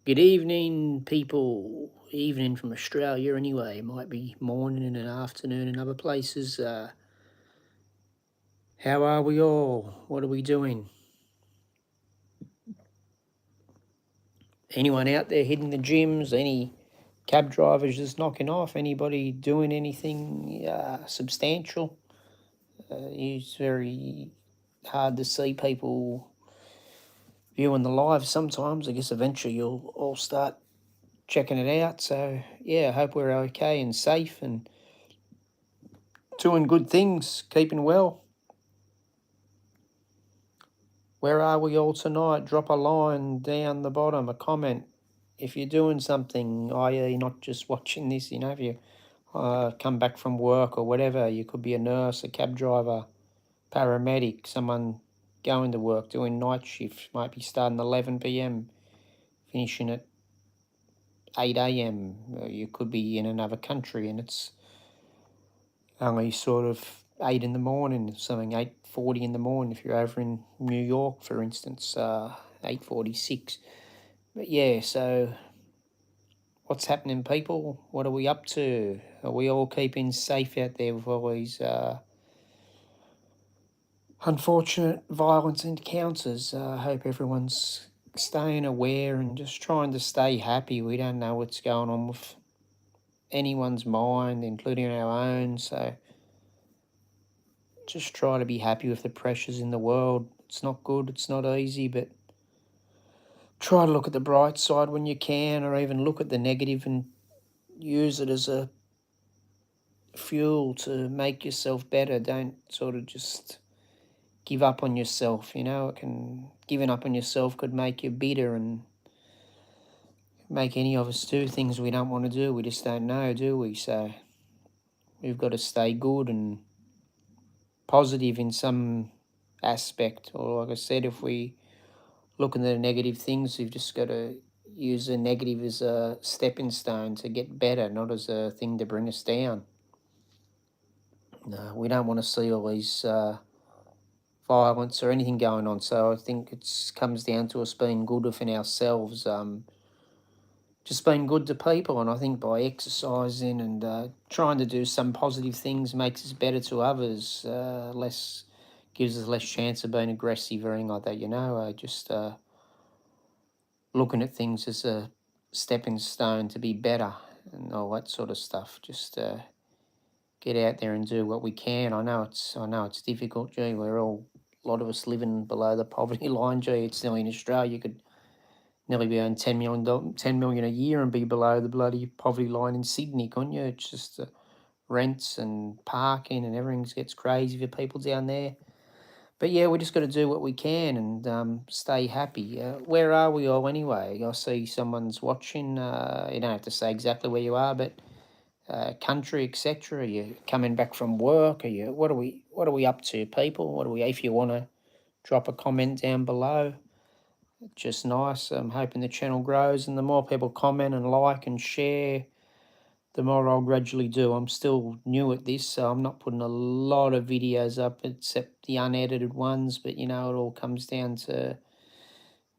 Good evening, people. Evening from Australia, anyway. Might be morning and an afternoon in other places. How are we all? What are we doing? Anyone out there hitting the gyms? Any cab drivers just knocking off? Anybody doing anything substantial? It's very hard to see people viewing the live sometimes. I guess eventually you'll all start checking it out. So, yeah, I hope we're okay and safe and doing good things, keeping well. Where are we all tonight? Drop a line down the bottom, a comment. If you're doing something, i.e., not just watching this, if you come back from work or whatever, you could be a nurse, a cab driver, paramedic, someone going to work, doing night shift, might be starting 11 p.m., finishing at 8 a.m. You could be in another country and it's only sort of 8 in the morning, something 8:40 in the morning if you're over in New York, for instance, 8:46. But yeah, so what's happening, people? What are we up to? Are we all keeping safe out there with all these unfortunate violence encounters? I hope everyone's staying aware and just trying to stay happy. We don't know what's going on with anyone's mind, including our own, so just try to be happy with the pressures in the world. It's not good, it's not easy, but try to look at the bright side when you can, or even look at the negative and use it as a fuel to make yourself better. Don't sort of just give up on yourself. Giving up on yourself could make you bitter and make any of us do things we don't want to do. We just don't know, do we? So we've got to stay good and positive in some aspect. Or like I said, if we look at the negative things, we've just got to use the negative as a stepping stone to get better, not as a thing to bring us down. No, we don't want to see all these violence or anything going on. So I think it comes down to us being good within ourselves, just being good to people. And I think by exercising and trying to do some positive things makes us better to others, less gives us less chance of being aggressive or anything like that. Just looking at things as a stepping stone to be better and all that sort of stuff. Just get out there and do what we can. I know it's difficult. Gee, a lot of us living below the poverty line. Gee, it's nearly in Australia. You could nearly be earning $10 million a year and be below the bloody poverty line in Sydney, couldn't you? It's just rents and parking and everything gets crazy for people down there. But yeah, we just got to do what we can and stay happy. Where are we all anyway? I see someone's watching. You don't have to say exactly where you are, but country, etc. Are you coming back from work? Are you? What are we up to, people? What are we? If you want to drop a comment down below, just nice. I'm hoping the channel grows, and the more people comment and like and share, the more I'll gradually do. I'm still new at this, so I'm not putting a lot of videos up except the unedited ones, but it all comes down to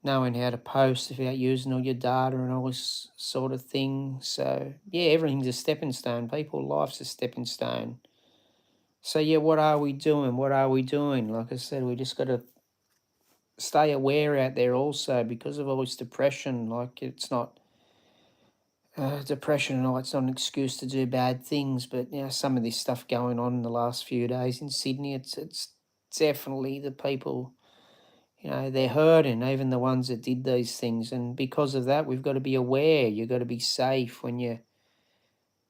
knowing how to post without using all your data and all this sort of thing. So, yeah, everything's a stepping stone, people. Life's a stepping stone. So, yeah, what are we doing? What are we doing? Like I said, we just got to stay aware out there also because of all this depression. Like, it's not depression and all, it's not an excuse to do bad things, but some of this stuff going on in the last few days in Sydney, it's definitely the people, they're hurting, even the ones that did these things, and because of that, we've got to be aware. You've got to be safe when you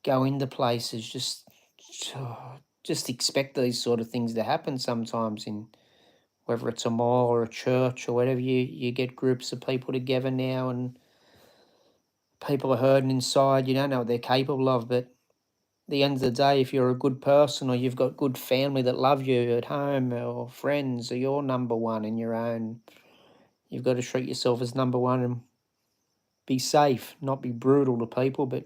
go into places. Just expect these sort of things to happen sometimes in whether it's a mall or a church or whatever. You get groups of people together now, and people are hurting inside. You don't know what they're capable of, but the end of the day, if you're a good person or you've got good family that love you at home or friends or you're number one in your own, you've got to treat yourself as number one and be safe, not be brutal to people, but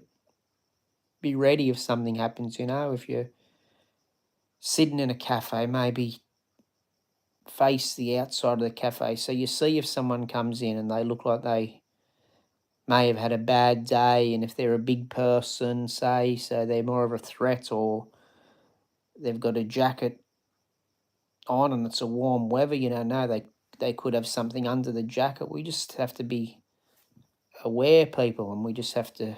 be ready if something happens. If you're sitting in a cafe, maybe face the outside of the cafe so you see if someone comes in and they look like they may have had a bad day, and if they're a big person, say, so they're more of a threat, or they've got a jacket on and it's a warm weather, no, they could have something under the jacket. We just have to be aware, people, and we just have to,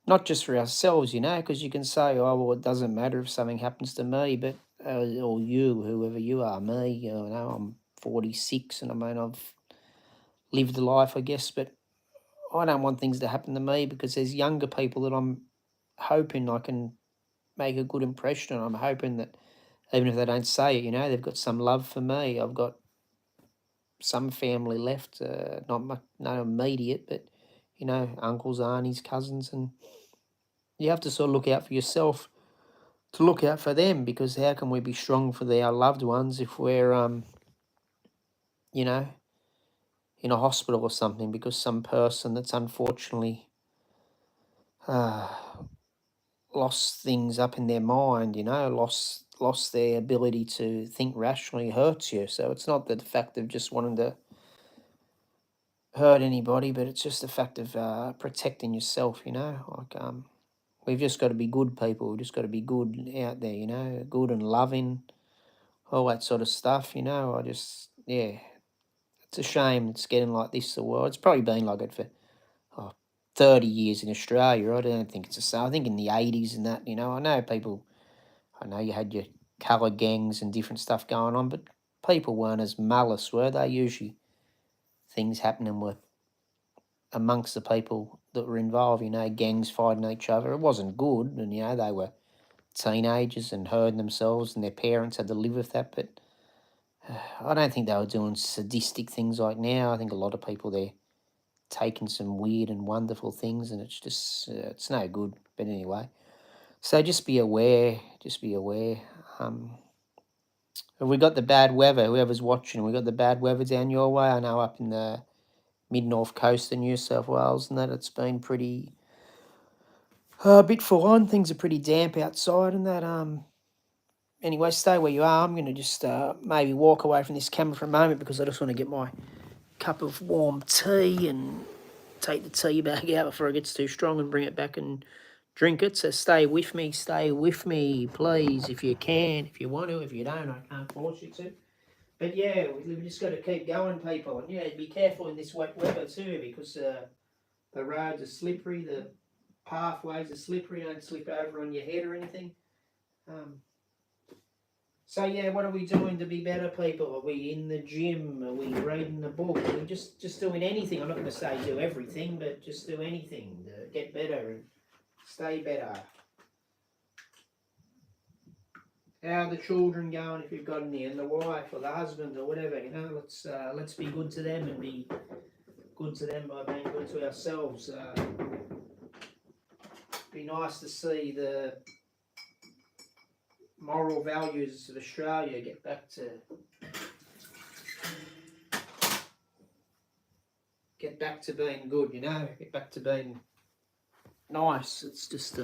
not just for ourselves, because you can say, oh, well, it doesn't matter if something happens to me, but, or you, whoever you are, me, I'm 46, and I mean, I've lived a life, I guess, but I don't want things to happen to me, because there's younger people that I'm hoping I can make a good impression on. I'm hoping that even if they don't say it, they've got some love for me. I've got some family left, not much, no immediate, but, uncles, aunties, cousins, and you have to sort of look out for yourself to look out for them, because how can we be strong for our loved ones if we're, you know, in a hospital or something because some person that's unfortunately uh, lost things up in their mind, lost their ability to think rationally hurts you. So it's not the fact of just wanting to hurt anybody, but it's just the fact of protecting yourself, like we've just got to be good people. We've just got to be good out there, good and loving, all that sort of stuff, yeah, it's a shame it's getting like this the world. It's probably been like it for 30 years in Australia. I don't think it's the same. I think in the 80s and that, I know you had your colour gangs and different stuff going on, but people weren't as malice, were they? Usually things happening were amongst the people that were involved, gangs fighting each other. It wasn't good, and, they were teenagers and hurting themselves, and their parents had to live with that, but I don't think they were doing sadistic things like now. I think a lot of people there taking some weird and wonderful things, and it's just it's no good. But anyway, so just be aware. Just be aware. Have we got the bad weather? Whoever's watching, we got the bad weather down your way. I know up in the mid-north coast of New South Wales and that it's been pretty a bit full on. Things are pretty damp outside and that. Anyway, stay where you are. I'm going to just maybe walk away from this camera for a moment because I just want to get my cup of warm tea and take the tea bag out before it gets too strong and bring it back and drink it. So stay with me, please, if you can, if you want to. If you don't, I can't force you to. But yeah, we've just got to keep going, people. And yeah, be careful in this wet weather too, because the roads are slippery, the pathways are slippery. Don't slip over on your head or anything. So yeah, what are we doing to be better people? Are we in the gym? Are we reading a book? Are we just doing anything? I'm not going to say do everything, but just do anything to get better and stay better. How are the children going if you've got any, and the wife or the husband or whatever? Let's be good to them and be good to them by being good to ourselves. Be nice to see the moral values of Australia get back to being good, get back to being nice. It's just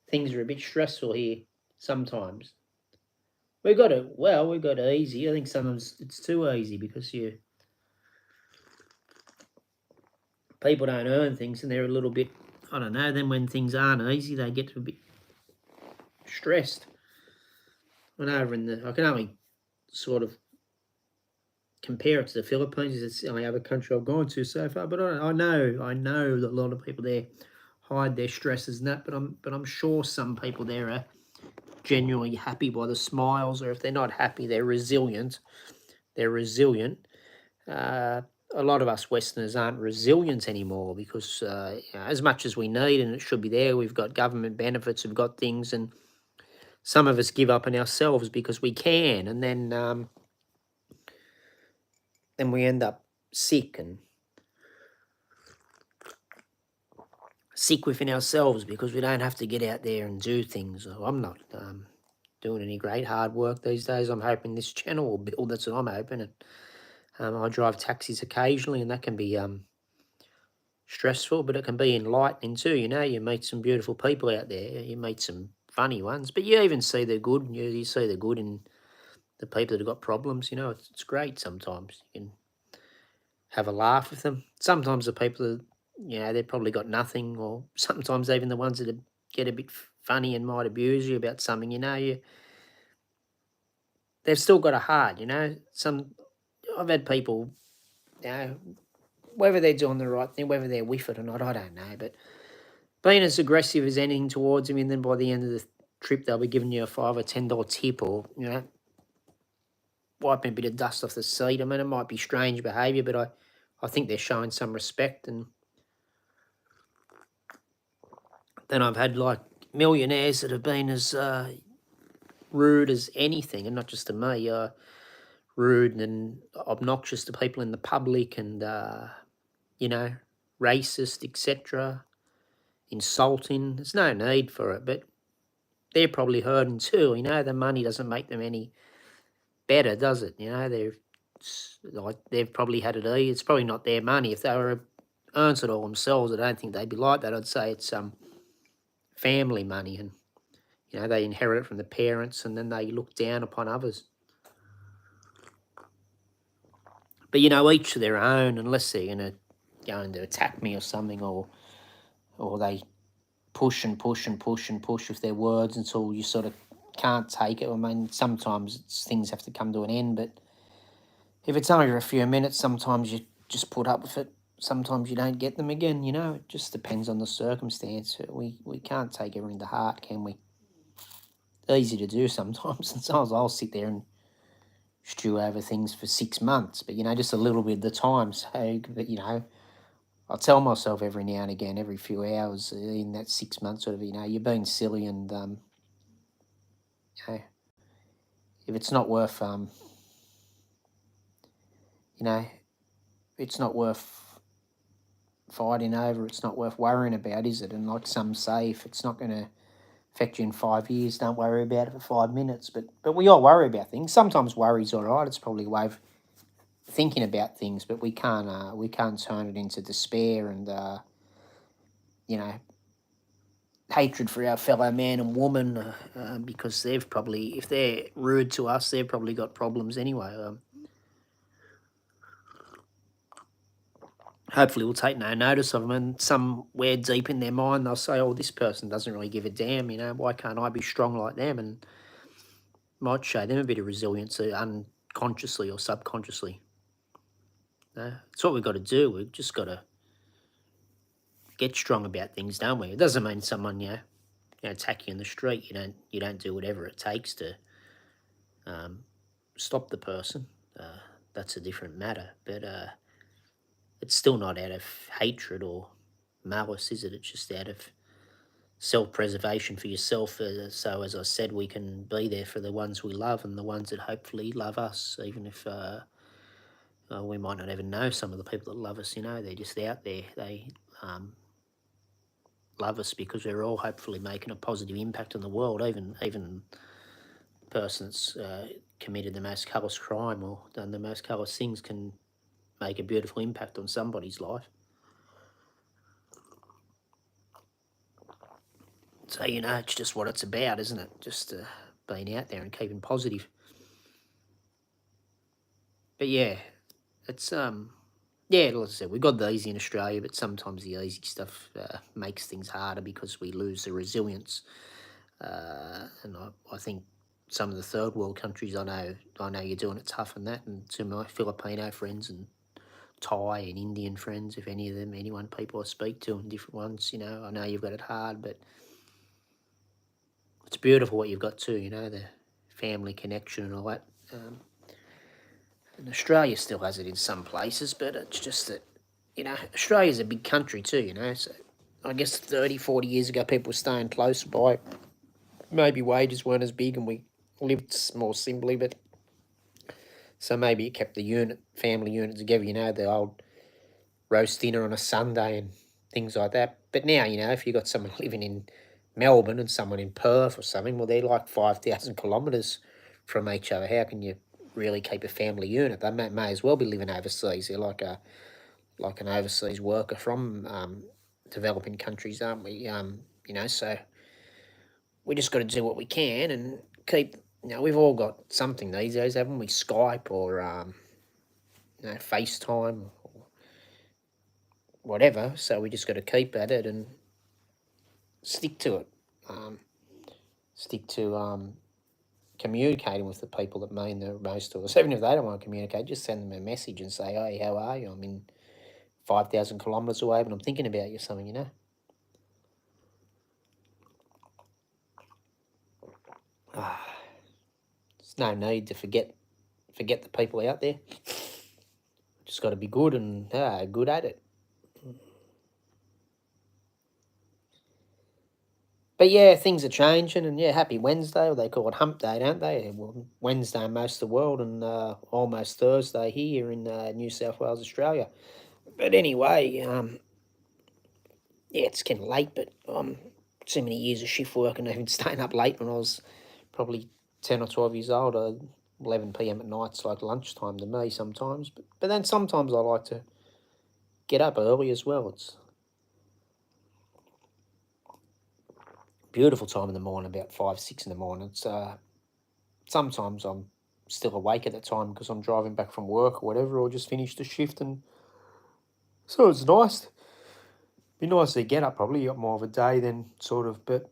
things are a bit stressful here sometimes. We've got it easy. I think sometimes it's too easy because people don't earn things and they're a little bit, I don't know, then when things aren't easy, they get a bit stressed. When over I can only sort of compare it to the Philippines. It's the only other country I've gone to so far, but I know that a lot of people there hide their stresses and that, but I'm sure some people there are genuinely happy by the smiles, or if they're not happy, they're resilient. A lot of us Westerners aren't resilient anymore because as much as we need, and it should be there, we've got government benefits, we've got things, and some of us give up on ourselves because we can, and then we end up sick within ourselves because we don't have to get out there and do things. I'm not doing any great hard work these days. I'm hoping this channel will build. That's what I'm hoping. And I drive taxis occasionally, and that can be stressful, but it can be enlightening too. You meet some beautiful people out there. You meet some funny ones, but you even see the good. You see the good in the people that have got problems. It's great sometimes. You can have a laugh with them. Sometimes the people that, they've probably got nothing, or sometimes even the ones that get a bit funny and might abuse you about something, they've still got a heart, I've had people, whether they're doing the right thing, whether they're with it or not, I don't know, but being as aggressive as anything towards them, and then by the end of the trip, they'll be giving you a $5 or $10 tip, or, wiping a bit of dust off the seat. I mean, it might be strange behaviour, but I think they're showing some respect. And then I've had like millionaires that have been as rude as anything, and not just to me, rude and obnoxious to people in the public, and racist, etc., insulting. There's no need for it, but they're probably hurting too. The money doesn't make them any better, does it? They've probably had it easy. It's probably not their money. If they were earns it all themselves, I don't think they'd be like that. I'd say it's family money, and they inherit it from the parents, and then they look down upon others. But each to their own. Unless they're going to attack me or something, or they push and push and push and push with their words until you sort of can't take it. I mean, sometimes things have to come to an end, but if it's only for a few minutes, sometimes you just put up with it. Sometimes you don't get them again, It just depends on the circumstance. We can't take everything to heart, can we? Easy to do sometimes. And sometimes I'll sit there and stew over things for 6 months, but, just a little bit at the time. So, but, I'll tell myself every now and again, every few hours in that 6 months, sort of, you're being silly, and, if it's not worth, it's not worth fighting over, it's not worth worrying about, is it? And like some say, if it's not going to affect you in 5 years, don't worry about it for 5 minutes. But we all worry about things. Sometimes worry's all right. It's probably a way of thinking about things, but we can't turn it into despair and hatred for our fellow man and woman, because they've probably, if they're rude to us, they've probably got problems anyway. Hopefully we'll take no notice of them, and somewhere deep in their mind they'll say, oh, this person doesn't really give a damn, why can't I be strong like them? And might show them a bit of resilience, unconsciously or subconsciously. It's what we've got to do. We've just got to get strong about things, don't we? It doesn't mean someone, attack you in the street. You don't do whatever it takes to stop the person. That's a different matter. But it's still not out of hatred or malice, is it? It's just out of self-preservation for yourself. So, as I said, we can be there for the ones we love and the ones that hopefully love us, even if we might not even know some of the people that love us. They're just out there. They love us because we're all hopefully making a positive impact on the world. Even person that's committed the most callous crime or done the most callous things can make a beautiful impact on somebody's life. So, it's just what it's about, isn't it? Just being out there and keeping positive. But yeah, it's like I said, we've got the easy in Australia, but sometimes the easy stuff makes things harder because we lose the resilience. And I think some of the third world countries, I know you're doing it tough and that, and to my Filipino friends and Thai and Indian friends, if any of them, people I speak to and different ones, I know you've got it hard, but it's beautiful what you've got too, the family connection and all that. And Australia still has it in some places, but it's just that, Australia's a big country too, so I guess 30, 40 years ago people were staying close by. Maybe wages weren't as big and we lived more simply, but so maybe it kept the family unit together, the old roast dinner on a Sunday and things like that. But now, if you've got someone living in Melbourne and someone in Perth or something, well, they're like 5,000 kilometres from each other. How can you really keep a family unit? They may as well be living overseas. They're like an overseas worker from developing countries, aren't we? So we just got to do what we can and keep. We've all got something these days, haven't we? Skype or FaceTime, or whatever. So we just got to keep at it and stick to it. Stick to communicating with the people that mean the most to us. Even if they don't want to communicate, just send them a message and say, "Hey, how are you? I'm in 5,000 kilometres away, but I'm thinking about you." Something, There's no need to forget the people out there. Just got to be good and good at it. But yeah, things are changing, and yeah, happy Wednesday. Or they call it Hump Day, don't they? Well, Wednesday in most of the world, and almost Thursday here in New South Wales, Australia. But anyway, yeah, it's getting late, but too many years of shift work and even staying up late when I was probably 10 or 12 years old. 11 p.m. at night's like lunchtime to me sometimes. But then sometimes I like to get up early as well. It's beautiful time in the morning, about 5, 6 in the morning. It's sometimes I'm still awake at that time because I'm driving back from work or whatever, or just finished a shift, and so it's nice. Be nice to get up. Probably got more of a day than sort of, but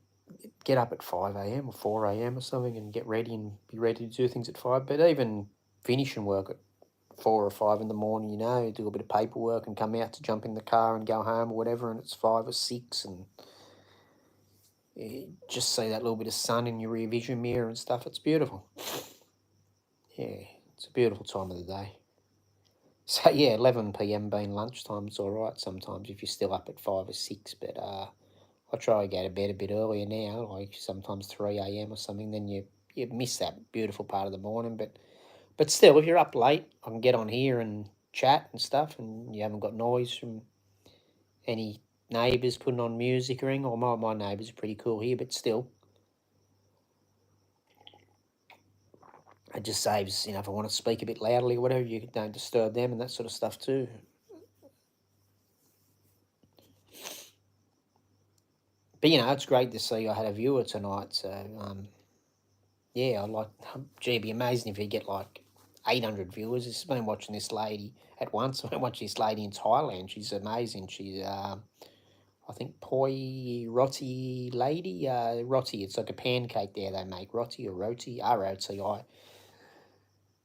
get up at 5 a.m. or 4 a.m. or something and get ready and be ready to do things at 5. But even finishing work at 4 or 5 in the morning, do a bit of paperwork and come out to jump in the car and go home or whatever, and it's 5 or 6, and you just see that little bit of sun in your rear vision mirror and stuff. It's beautiful. Yeah, it's a beautiful time of the day. So yeah, 11 p.m. being lunchtime, it's all right sometimes if you're still up at 5 or 6. But I try to go to bed a bit earlier now, like sometimes 3 a.m. or something. Then you miss that beautiful part of the morning. But still, if you're up late, I can get on here and chat and stuff, and you haven't got noise from any neighbours putting on music or anything. Or my neighbours are pretty cool here, but still, it just saves, if I want to speak a bit loudly or whatever, you don't disturb them and that sort of stuff too. But it's great to see I had a viewer tonight. So yeah, I like. Gee, it'd be amazing if you get like 800 viewers. It's been watching this lady at once. I've been watching this lady in Thailand. She's amazing. She's I think Poi Roti lady. Roti. It's like a pancake there they make. Roti or roti. ROTI.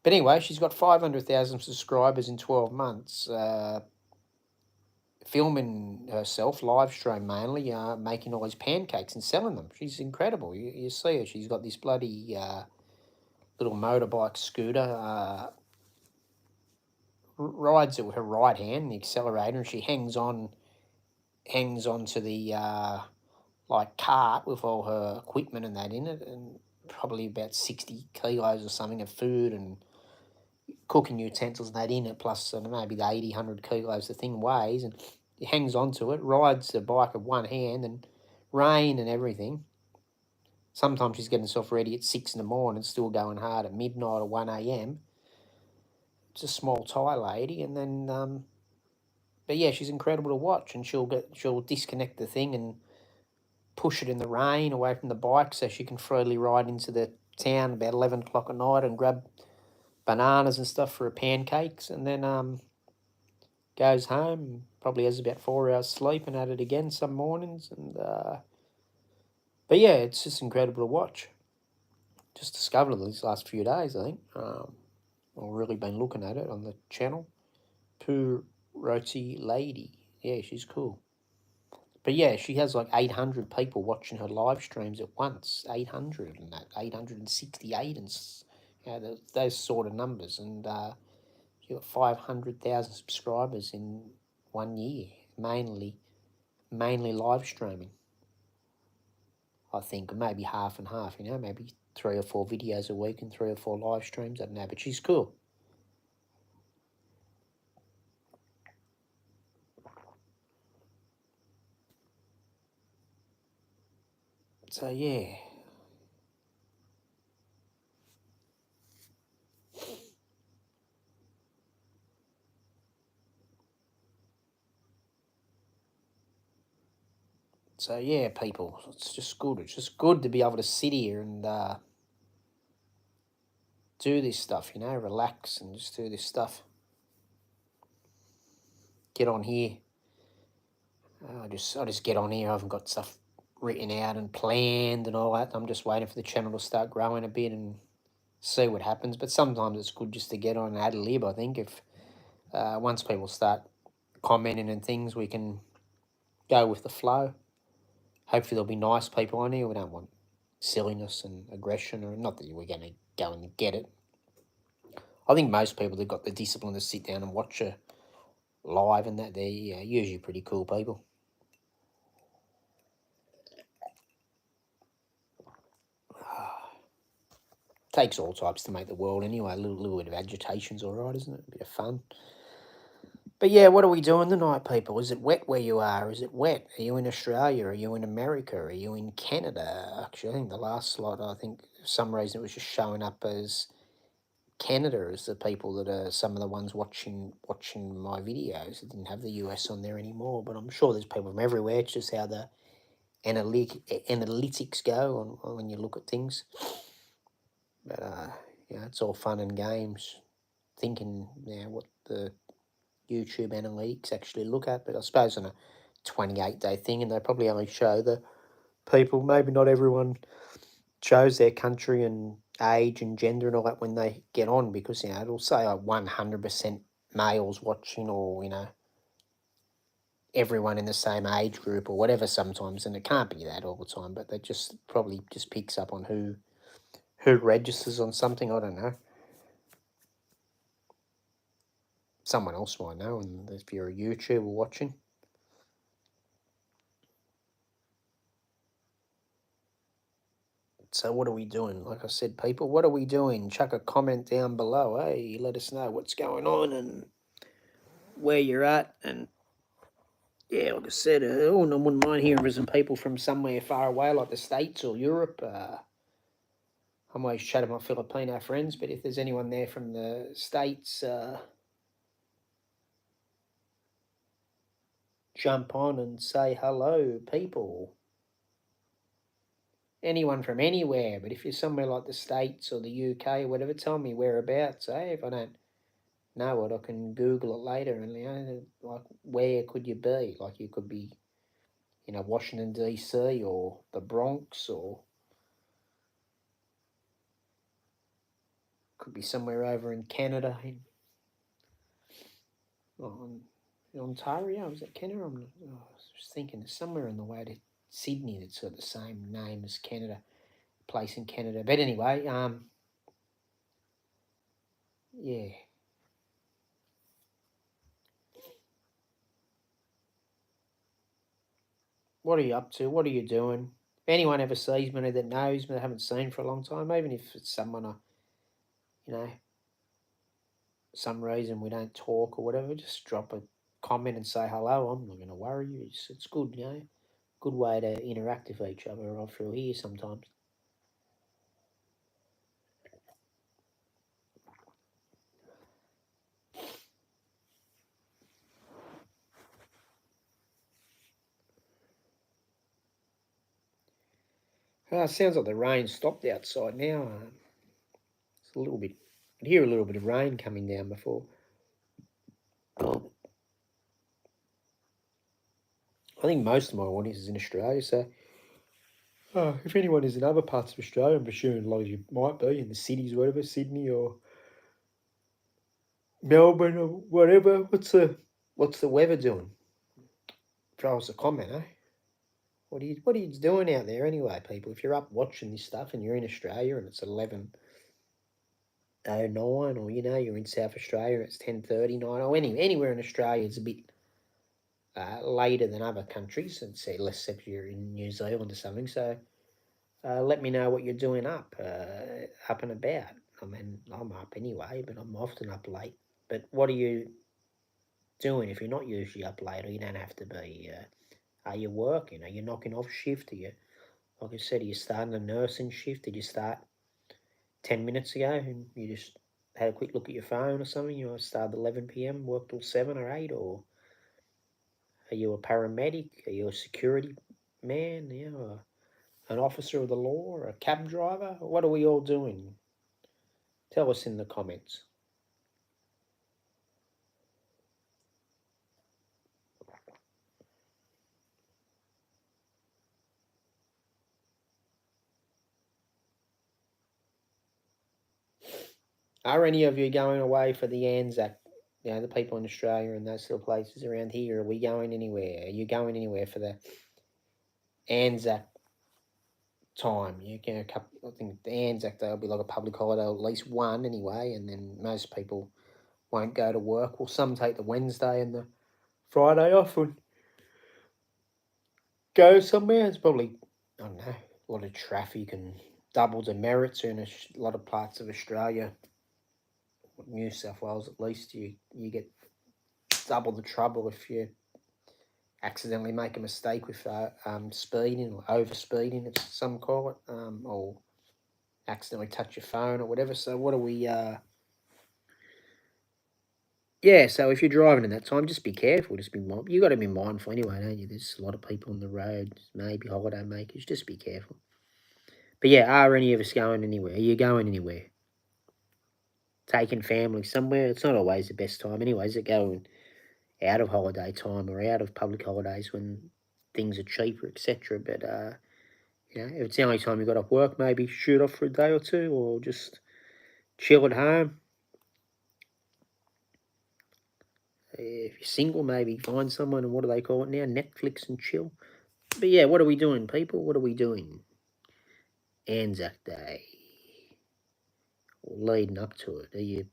But anyway, she's got 500,000 subscribers in 12 months. Filming herself, live stream mainly, making all these pancakes and selling them. She's incredible. You see her. She's got this bloody little motorbike scooter. Rides it with her right hand, the accelerator, and she hangs onto the like cart with all her equipment and that in it, and probably about 60 kilos or something of food and cooking utensils and that in it, plus maybe the 80, 100 kilos the thing weighs, and he hangs onto it, rides the bike with one hand, and rain and everything. Sometimes she's getting herself ready at 6 in the morning, still going hard at midnight or 1 a.m. It's a small Thai lady, and then, but yeah, she's incredible to watch, and she'll disconnect the thing and push it in the rain away from the bike so she can freely ride into the town about 11 o'clock at night and grab bananas and stuff for her pancakes, and then goes home, probably has about 4 hours sleep and at it again some mornings. And but yeah, it's just incredible to watch. Just discovered it these last few days, I think. I've really been looking at it on the channel. Poo Roti Lady. Yeah, she's cool. But yeah, she has like 800 people watching her live streams at once. 800 and that, 868 and those sort of numbers. And she got 500,000 subscribers in 1 year, mainly live streaming. I think maybe half and half, maybe 3 or 4 videos a week and 3 or 4 live streams. I don't know, but she's cool. So yeah. So yeah, people, it's just good. It's just good to be able to sit here and do this stuff, relax and just do this stuff. Get on here, I just get on here. I haven't got stuff written out and planned and all that. I'm just waiting for the channel to start growing a bit and see what happens. But sometimes it's good just to get on and ad lib. I think if once people start commenting and things, we can go with the flow. Hopefully there'll be nice people on here. We don't want silliness and aggression, or not that we're going to go and get it. I think most people that got the discipline to sit down and watch a live and that, they're usually pretty cool people. Takes all types to make the world anyway. A little bit of agitation's all right, isn't it? A bit of fun. But yeah, what are we doing tonight, people? Is it wet where you are? Is it wet? Are you in Australia? Are you in America? Are you in Canada? Actually, I think the last slot, I think for some reason it was just showing up as Canada as the people that are some of the ones watching my videos. It didn't have the US on there anymore, but I'm sure there's people from everywhere. It's just how the analytics go when you look at things. But yeah, it's all fun and games. Thinking what the YouTube analytics actually look at, but I suppose on a 28-day thing, and they probably only show the people. Maybe not everyone shows their country and age and gender and all that when they get on, because it'll say like 100% males watching, or everyone in the same age group or whatever sometimes, and it can't be that all the time. But they just probably just picks up on who registers on something. I don't know. Someone else might know, and if you're a YouTuber watching. So what are we doing? Like I said, people, what are we doing? Chuck a comment down below. Hey, let us know what's going on and where you're at. And yeah, like I said, I wouldn't mind hearing from some people from somewhere far away, like the States or Europe. I'm always chatting with my Filipino friends, but if there's anyone there from the States, jump on and say hello, people. Anyone from anywhere, but if you're somewhere like the States or the UK or whatever, tell me whereabouts, if I don't know it, I can Google it later, and like, where could you be? Like, you could be, Washington DC or the Bronx, or could be somewhere over in Canada, in Ontario. Is that Canada? I was just thinking there's somewhere on the way to Sydney that's got the same name as Canada, place in Canada. But anyway, yeah. What are you up to? What are you doing? If anyone ever sees me that knows me, that I haven't seen for a long time, even if it's someone you know, some reason we don't talk or whatever, just drop a comment and say hello. I'm not going to worry you. It's good, good way to interact with each other. I feel here sometimes. It sounds like the rain stopped outside now. It's a little bit. I could hear a little bit of rain coming down before. I think most of my audience is in Australia, so if anyone is in other parts of Australia, I'm assuming a lot of you might be in the cities, whatever, Sydney or Melbourne or whatever. What's the weather doing? Throw us a comment, eh? What are you doing out there anyway, people? If you're up watching this stuff and you're in Australia and it's 11:09, or you're in South Australia and it's 10:39, or anywhere in Australia, it's a bit later than other countries, and say less if you're in New Zealand or something. So let me know what you're doing up and about. I mean, I'm up anyway, but I'm often up late. But what are you doing if you're not usually up late, or you don't have to be? Are you working? Are you knocking off shift? Are you, like I said, are you starting a nursing shift? Did you start 10 minutes ago and you just had a quick look at your phone or something? You started 11 p.m., worked till 7 or 8, or are you a paramedic? Are you a security man? An officer of the law, or a cab driver? What are we all doing? Tell us in the comments. Are any of you going away for the Anzac? You know, the people in Australia and those sort of places around here. Are we going anywhere? Are you going anywhere for the Anzac time? You get a couple. I think the Anzac Day will be like a public holiday, at least one anyway, and then most people won't go to work. Well, some take the Wednesday and the Friday off and go somewhere. It's probably, I don't know, a lot of traffic and double demerits in a lot of parts of Australia. New South Wales, at least, you get double the trouble if you accidentally make a mistake with speeding or over speeding, as some call it, or accidentally touch your phone or whatever. So what are we? Yeah. So if you're driving in that time, just be careful. Just be you got to be mindful anyway, don't you? There's a lot of people on the road, maybe holiday makers. Just be careful. But yeah, are any of us going anywhere? Are you going anywhere? Taking family somewhere? It's not always the best time, anyways. It going out of holiday time or out of public holidays when things are cheaper, etc. But you know, if it's the only time you got off work, maybe shoot off for a day or two, or just chill at home. If you're single, maybe find someone and what do they call it now? Netflix and chill. But yeah, what are we doing, people? What are we doing? Anzac Day, or leading up to it. Are you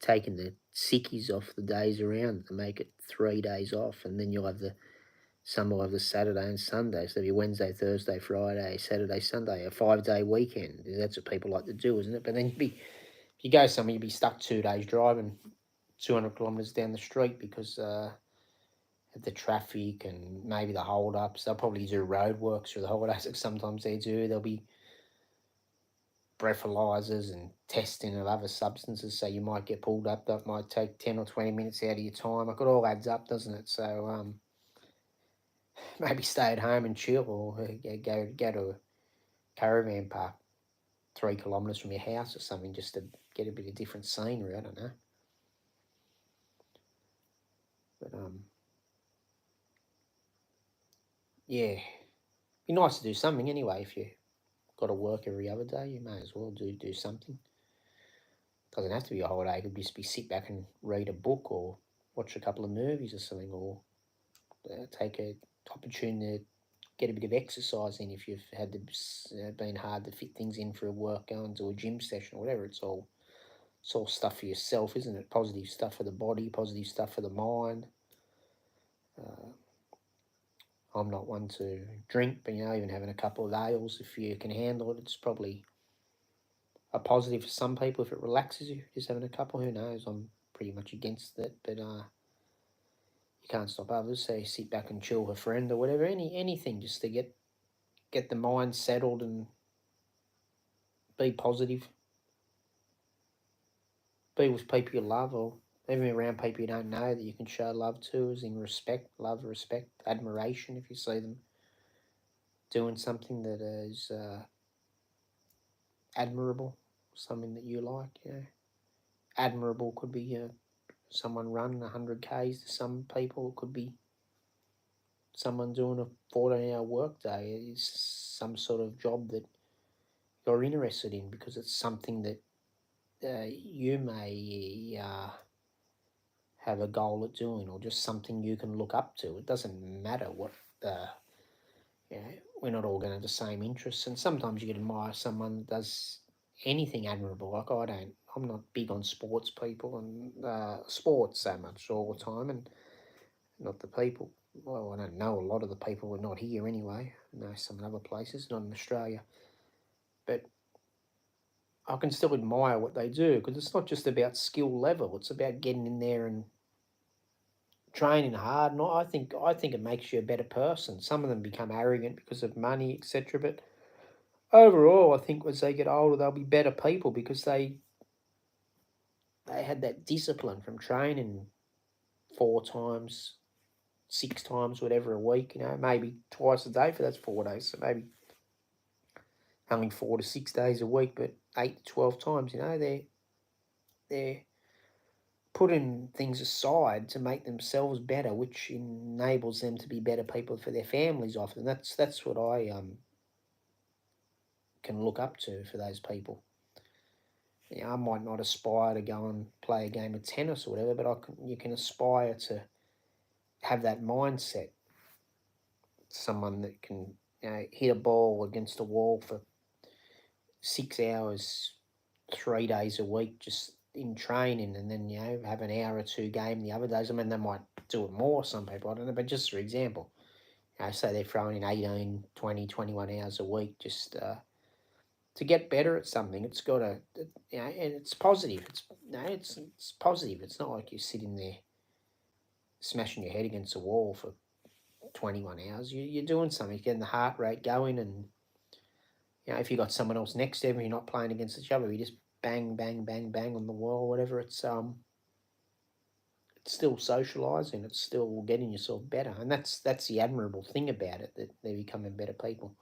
taking the sickies off the days around to make it 3 days off, and then you'll have some will have the Saturday and Sunday. So there'll be Wednesday, Thursday, Friday, Saturday, Sunday, a 5 day weekend. That's what people like to do, isn't it? But then if you go somewhere, you'd be stuck 2 days driving 200 kilometres down the street because of the traffic and maybe the hold ups. They'll probably do road works through the holidays, like sometimes they do. There'll be breathalyzers and testing of other substances, so you might get pulled up. That might take 10 or 20 minutes out of your time. It all adds up, doesn't it? So maybe stay at home and chill, or go to a caravan park 3 kilometres from your house or something, just to get a bit of different scenery. I don't know, but yeah, be nice to do something anyway. If you got to work every other day, you may as well do something. Doesn't have to be a holiday. It could just be sit back and read a book or watch a couple of movies or something, or take a opportunity to get a bit of exercise in if you've had been hard to fit things in for a work, going to a gym session or whatever. It's all stuff for yourself, isn't it? Positive stuff for the body, positive stuff for the mind. Uh, I'm not one to drink, but even having a couple of ales, if you can handle it, it's probably a positive for some people if it relaxes you. Just having a couple, who knows? I'm pretty much against it, but you can't stop others. So you sit back and chill with a friend or whatever. Anything just to get the mind settled and be positive. Be with people you love, or even around people you don't know that you can show love to, as in respect, love, respect, admiration. If you see them doing something that is admirable, something that you like, admirable could be someone running 100 k's. To some people, it could be someone doing a 14-hour workday. It's some sort of job that you're interested in because it's something that you may have a goal at doing, or just something you can look up to. It doesn't matter what you know, we're not all going to have the same interests, and sometimes you can admire someone that does anything admirable. Like I'm not big on sports people and sports so much all the time, and not the people. Well, I don't know a lot of the people are not here anyway. I know some in other places, not in Australia, but I can still admire what they do because it's not just about skill level. It's about getting in there and training hard. And I think it makes you a better person. Some of them become arrogant because of money, etc. But overall, I think as they get older, they'll be better people because they had that discipline from training 4 times, 6 times, whatever a week. Maybe twice a day for that's 4 days. So maybe only 4 to 6 days a week, but 8 to 12 times. They're putting things aside to make themselves better, which enables them to be better people for their families often. That's what I can look up to for those people. I might not aspire to go and play a game of tennis or whatever, but you can aspire to have that mindset. Someone that can hit a ball against a wall for 6 hours, 3 days a week, just in training, and then have an hour or two game the other days. I mean, they might do it more. Some people, I don't know, but just for example, say they're throwing in 18, 20, 21 hours a week just to get better at something. It's got to, and it's positive. It's positive. It's not like you're sitting there smashing your head against a wall for 21 hours. You're doing something. You're getting the heart rate going, and if you got someone else next to you, and you're not playing against each other, you just bang, bang, bang, bang on the wall, whatever. It's still socialising. It's still getting yourself better, and that's the admirable thing about it, that they're becoming better people.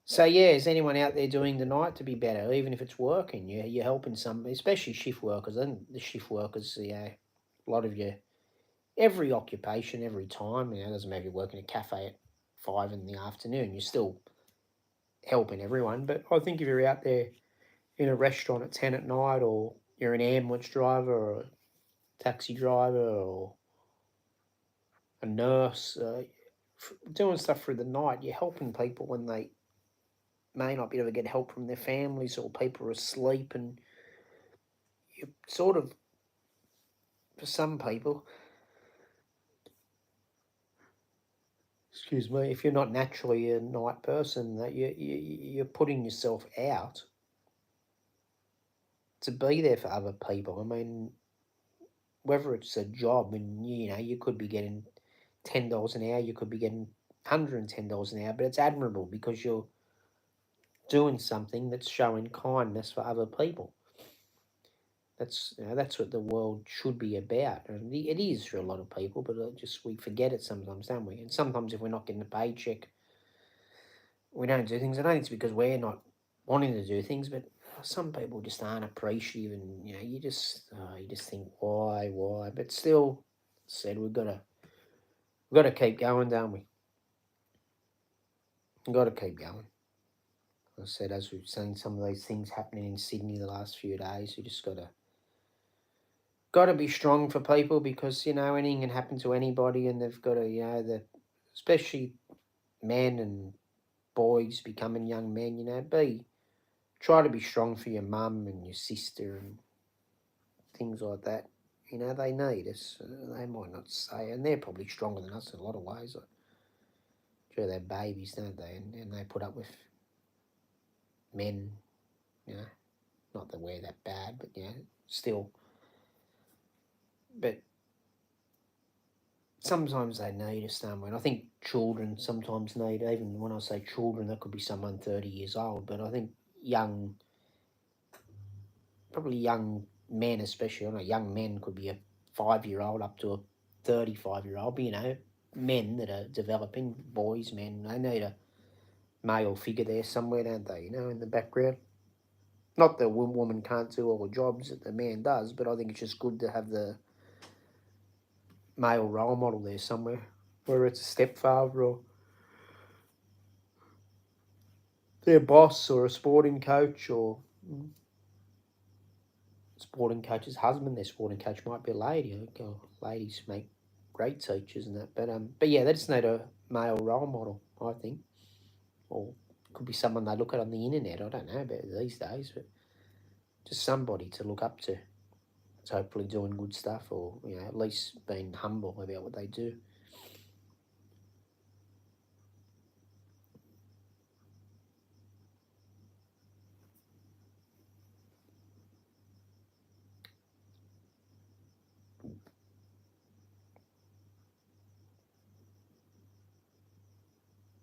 So yeah, is anyone out there doing tonight to be better, even if it's working? You're helping some, especially shift workers. And the shift workers, a lot of you, every occupation, every time. It doesn't matter if you're working a cafe at 5 in the afternoon. You're still helping everyone. But I think if you're out there in a restaurant at 10 at night, or you're an ambulance driver or a taxi driver or a nurse, doing stuff through the night, you're helping people when they may not be able to get help from their families, or people are asleep, and you sort of, for some people, excuse me, if you're not naturally a night person, that you're putting yourself out to be there for other people. I mean, whether it's a job, and you could be getting $10 an hour, you could be getting $110 an hour, but it's admirable because you're doing something that's showing kindness for other people. That's what the world should be about, and it is for a lot of people. But we forget it sometimes, don't we? And sometimes if we're not getting a paycheck, we don't do things. I don't think it's because we're not wanting to do things, but some people just aren't appreciative, and you just think why. But still, said we've got to keep going, don't we? We've got to keep going. I said, as we've seen some of these things happening in Sydney the last few days, we just got to be strong for people, because anything can happen to anybody, and they've got to especially men and boys becoming young men. Try to be strong for your mum and your sister and things like that. They need us. They might not say, and they're probably stronger than us in a lot of ways. Sure, they're babies, don't they? And they put up with men. Not that we're that bad, but still. But sometimes they need us somewhere. And I think children sometimes need, even when I say children, that could be someone 30 years old, but I think probably young men especially, I know young men could be a 5-year-old up to a 35-year-old, but men that are developing, boys, men, they need a male figure there somewhere, don't they, in the background. Not that a woman can't do all the jobs that the man does, but I think it's just good to have the male role model there somewhere, whether it's a stepfather or their boss or a sporting coach or sporting coach's husband. Their sporting coach might be a lady. Ladies make great teachers and that, but yeah, they just need a male role model, I think, or could be someone they look at on the internet. I don't know about these days, but just somebody to look up to. It's hopefully doing good stuff, or at least being humble about what they do.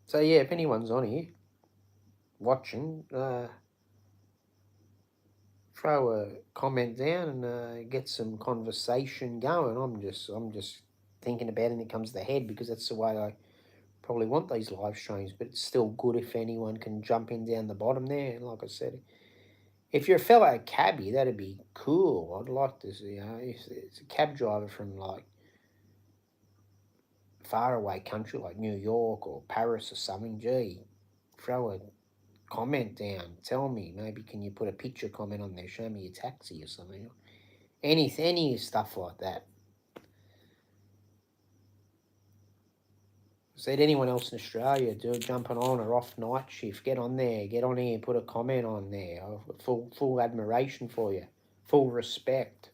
So yeah, if anyone's on here watching, throw a comment down and get some conversation going. I'm just thinking about it, and it comes to the head, because that's the way I probably want these live streams. But it's still good if anyone can jump in down the bottom there. And like I said, if you're a fellow cabbie, that'd be cool. I'd like to see, if it's a cab driver from like faraway country like New York or Paris or something. Gee, throw a comment down. Tell me, maybe can you put a picture comment on there? Show me your taxi or something. Any stuff like that. Said anyone else in Australia jumping on or off night shift, get on there, get on here, put a comment on there. Full admiration for you, full respect.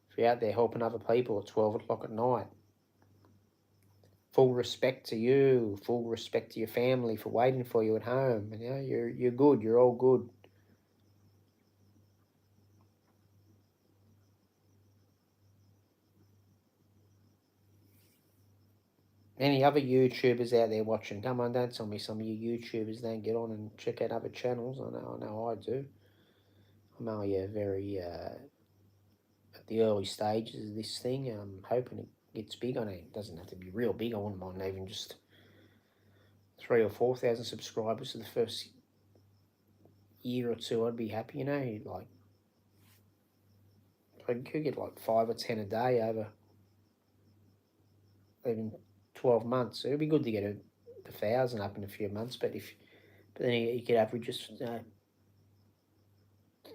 If you're out there helping other people at 12 o'clock at night, full respect to you, full respect to your family for waiting for you at home. You know, you're good. You're all good. Any other YouTubers out there watching? Come on, don't tell me some of you YouTubers don't get on and check out other channels. I know I do. I'm only very at the early stages of this thing. I'm hoping it gets big. I know it doesn't have to be real big. I wouldn't mind even just 3,000 or 4,000 subscribers for the first year or two. I'd be happy. You know, like I could get like 5 or 10 a day over even 12 months. It'd be good to get a 1,000 up in a few months. But then you could average just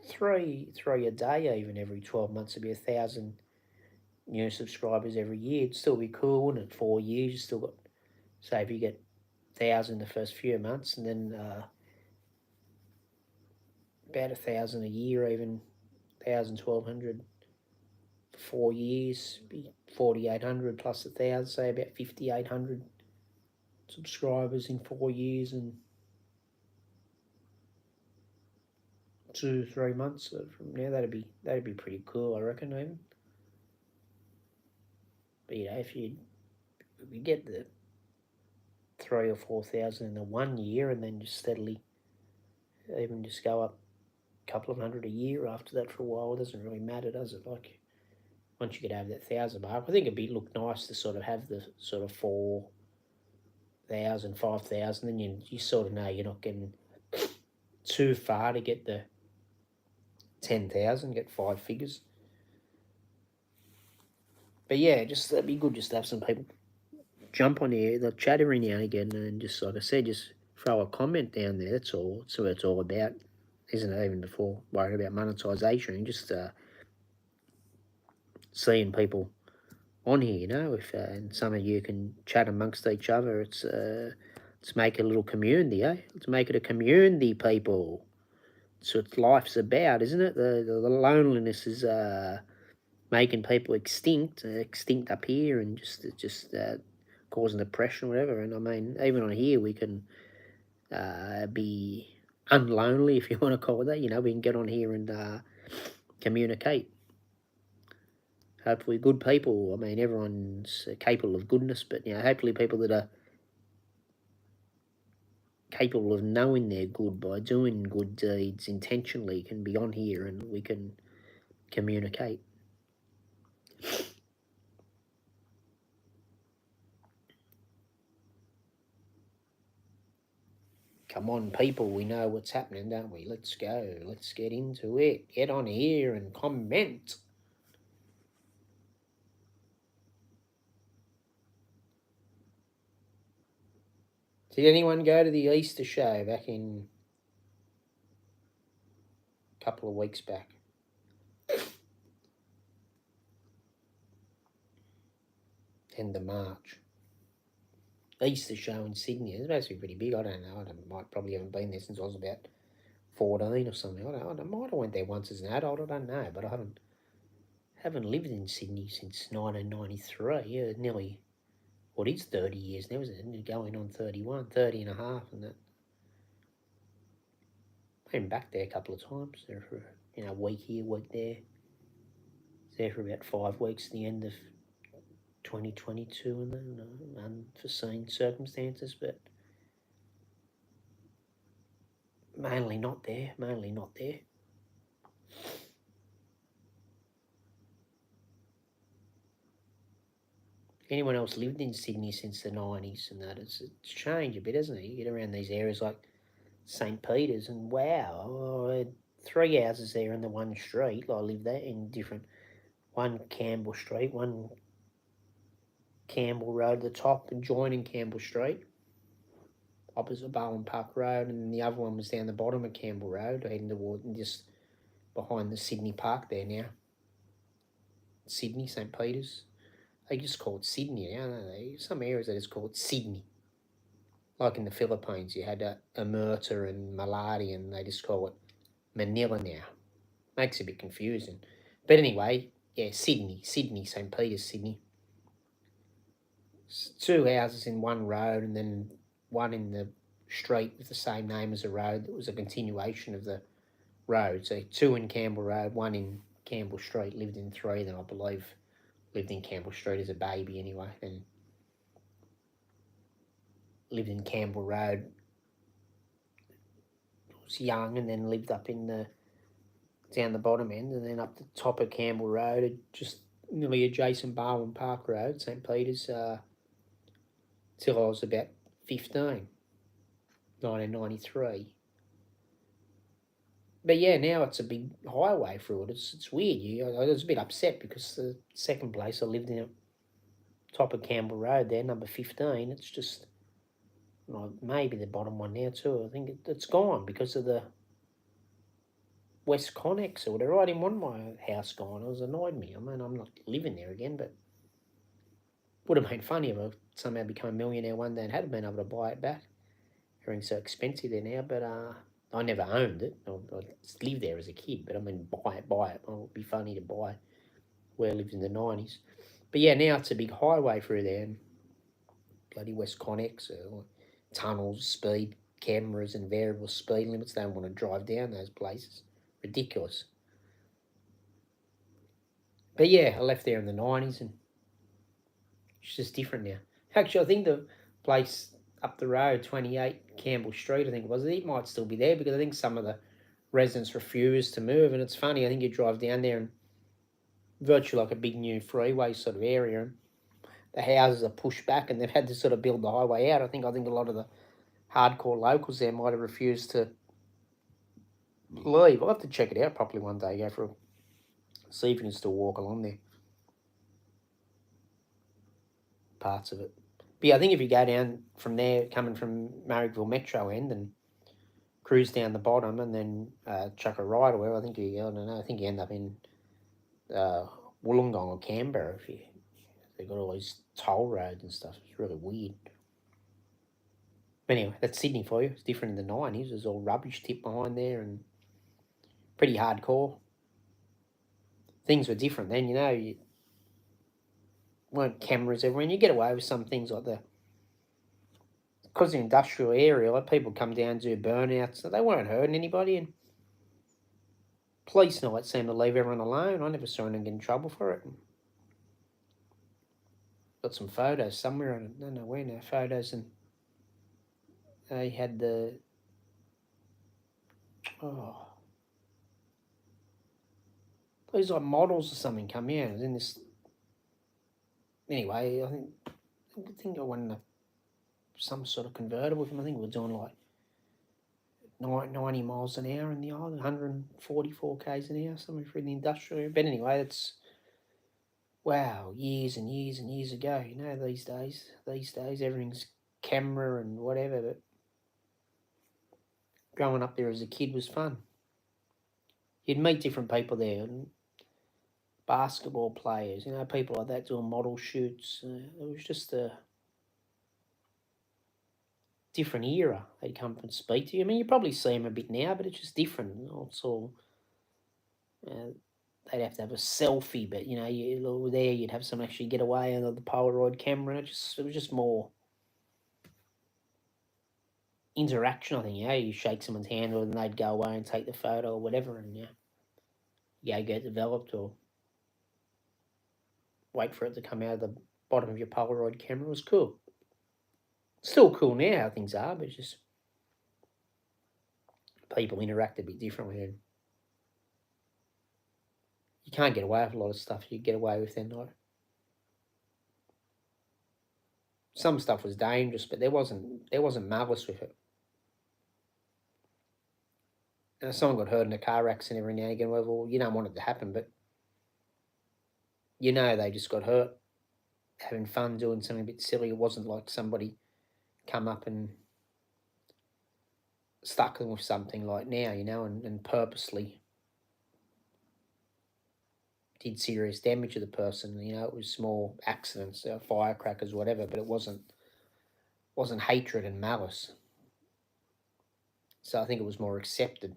three a day even every 12 months. It'd be 1,000 new subscribers every year. It'd still be cool, wouldn't it? 4 years, you still got, say if you get 1,000 the first few months, and then about 1,000 a year, even 1,000, 1,200 for 4 years, be 4,800 plus 1,000, say about 5,800 subscribers in 4 years and 2-3 months from now. That'd be pretty cool, I reckon. Even, but you know, if you get the 3,000 or 4,000 in the 1 year, and then just steadily, even just go up a couple of hundred a year after that for a while, it doesn't really matter, does it? Like once you get over that 1,000 mark, I think it'd look nice to sort of have the sort of 4,000, 5,000, then you sort of know you're not getting too far to get the 10,000, get 5 figures. But yeah, just that'd be good just to have some people jump on here, they'll chat every now and again, and just like I said, just throw a comment down there. That's all. That's what it's all about, isn't it? Even before worrying about monetization, just seeing people on here, you know. If and some of you can chat amongst each other, let's make a little community, eh? Let's make it a community, people. That's what life's about, isn't it? The loneliness is making people extinct up here, and just causing depression or whatever. And I mean, even on here, we can be unlonely, if you want to call it that. You know, we can get on here and communicate. Hopefully good people. I mean, everyone's capable of goodness, but, you know, hopefully people that are capable of knowing they're good by doing good deeds intentionally can be on here and we can communicate. Come on, people, we know what's happening, don't we? Let's go. Let's get into it. Get on here and comment. Did anyone go to the Easter show back in a couple of weeks back? End of March. Easter show in Sydney. It's supposed to be pretty big. I don't know. I probably haven't been there since I was about 14 or something. I might have went there once as an adult. I don't know, but I haven't lived in Sydney since 1993. Yeah, nearly, what is 30 years now, isn't it? Going on 31, 30 and a half, and that. Been back there a couple of times. There for a week here, week there. There for about 5 weeks at the end of 2022, and then unforeseen circumstances, but mainly not there. Anyone else lived in Sydney since the 90s and that? It's changed a bit, hasn't it? You get around these areas like St. Peter's and wow, I had 3 houses there in the one street. I lived there in different, one Campbell Street, one Campbell Road at the top and joining Campbell Street. opposite Barwon Park Road, and the other one was down the bottom of Campbell Road, heading toward and just behind the Sydney Park there now. Sydney, St. Peter's. They just call it Sydney now, don't they? Some areas they just call it Sydney. Like in the Philippines, you had Amerta and Maladi, and they just call it Manila now. Makes it a bit confusing. But anyway, yeah, Sydney, St. Peter's, Sydney. Two houses in one road, and then one in the street with the same name as a road that was a continuation of the road. So two in Campbell Road, one in Campbell Street. Lived in three, then I believe lived in Campbell Street as a baby anyway. Then lived in Campbell Road. Was young, and then lived up in the down the bottom end, and then up the top of Campbell Road, just nearly adjacent Barwon Park Road, St. Peter's, till I was about 15, 1993. But yeah, now it's a big highway through it. It's weird. I was a bit upset because the second place I lived in, at top of Campbell Road there, number 15, it's just, well, maybe the bottom one now too. I think it's gone because of the West Connex or whatever. I didn't want my house gone. It was annoyed me. I mean, I'm not living there again, but would have been funny if I somehow become a millionaire one day and had been able to buy it back. Everything's so expensive there now, but I never owned it. I lived there as a kid, but I mean, buy it. It would be funny to buy where I lived in the 90s. But yeah, now it's a big highway through there, and bloody West Connex, tunnels, speed cameras, and variable speed limits. They don't want to drive down those places. Ridiculous. But yeah, I left there in the 90s, and it's just different now. Actually, I think the place up the road, 28 Campbell Street, I think it might still be there because I think some of the residents refuse to move. And it's funny, I think you drive down there and virtually like a big new freeway sort of area, and the houses are pushed back, and they've had to sort of build the highway out. I think a lot of the hardcore locals there might have refused to leave. I'll have to check it out properly one day, go for see if you can still walk along there. Parts of it. But yeah, I think if you go down from there, coming from Marrickville Metro end and cruise down the bottom and then chuck a right or whatever, I think you end up in Wollongong or Canberra. They've got all these toll roads and stuff. It's really weird. But anyway, that's Sydney for you. It's different in the 90s. There's all rubbish tip behind there and pretty hardcore. Things were different then, you weren't cameras everywhere, and you get away with some things like because the industrial area, like people come down to do burnouts, so they weren't hurting anybody, and police night seemed to leave everyone alone. I never saw anyone get in trouble for it. Got some photos somewhere, I don't know where now, photos, and they had these like models or something come out. It was in this. Anyway, I think I went in some sort of convertible. I think we were doing like 90 miles an hour in the island, 144 k's an hour, somewhere through the industrial area. But anyway, it's wow, years and years and years ago. These days everything's camera and whatever. But growing up there as a kid was fun. You'd meet different people there, and basketball players, people like that doing model shoots. It was just a different era. They'd come and speak to you. I mean, you probably see them a bit now, but it's just different. It's all, they'd have to have a selfie, but you there you'd have someone actually get away under the Polaroid camera. And it was just more interaction. I think you shake someone's hand, and they'd go away and take the photo or whatever, and get developed or wait for it to come out of the bottom of your Polaroid camera. It was cool. Still cool now how things are, but it's just people interact a bit differently. And you can't get away with a lot of stuff you get away with then. Like, some stuff was dangerous, but there wasn't malice with it. Someone got hurt in a car accident every now and again. Well, you don't want it to happen, but they just got hurt having fun doing something a bit silly. It wasn't like somebody come up and stuck them with something like now, and purposely did serious damage to the person. It was small accidents, firecrackers, whatever, but it wasn't hatred and malice. So I think it was more accepted.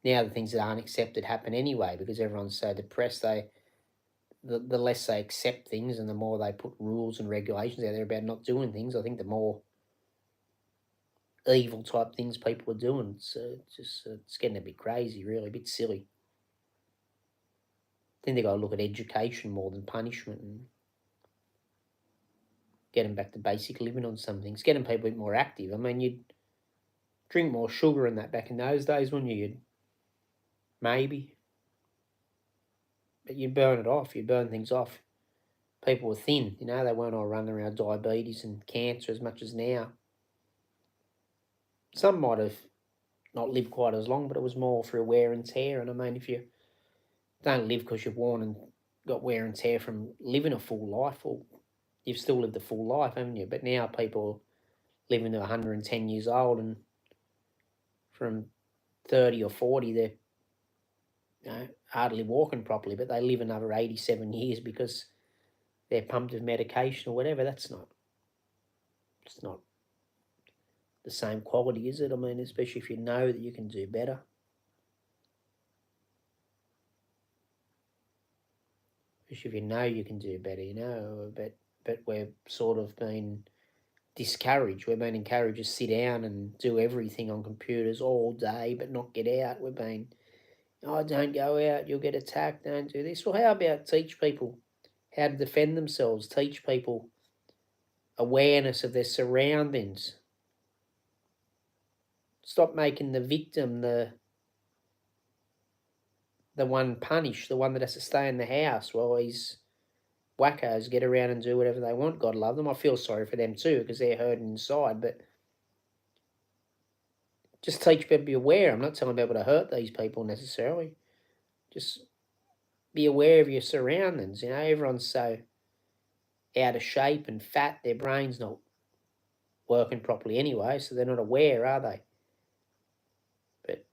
Now the things that aren't accepted happen anyway because everyone's so depressed. The less they accept things and the more they put rules and regulations out there about not doing things, I think the more evil type things people are doing. It's getting a bit crazy, really, a bit silly. I think they got to look at education more than punishment and get them back to basic living on some things, getting people a bit more active. I mean, you'd drink more sugar and that back in those days, wouldn't you? Maybe. But you'd burn it off, you'd burn things off. People were thin, they weren't all running around diabetes and cancer as much as now. Some might have not lived quite as long, but it was more through wear and tear. And I mean, if you don't live because you've worn and got wear and tear from living a full life, well, you've still lived a full life, haven't you? But now people living to 110 years old and from 30 or 40, they're hardly walking properly, but they live another 87 years because they're pumped with medication or whatever. It's not the same quality, is it? I mean, especially if you know that you can do better. Especially if you know you can do better, but we're sort of been discouraged. We've been encouraged to sit down and do everything on computers all day, but not get out. We've been, don't go out, you'll get attacked, don't do this. Well, how about teach people how to defend themselves, teach people awareness of their surroundings. Stop making the victim the one punished, the one that has to stay in the house while these wackos get around and do whatever they want. God love them. I feel sorry for them too because they're hurting inside, but just teach people to be aware. I'm not telling people to hurt these people necessarily. Just be aware of your surroundings. Everyone's so out of shape and fat, their brain's not working properly anyway, so they're not aware, are they? But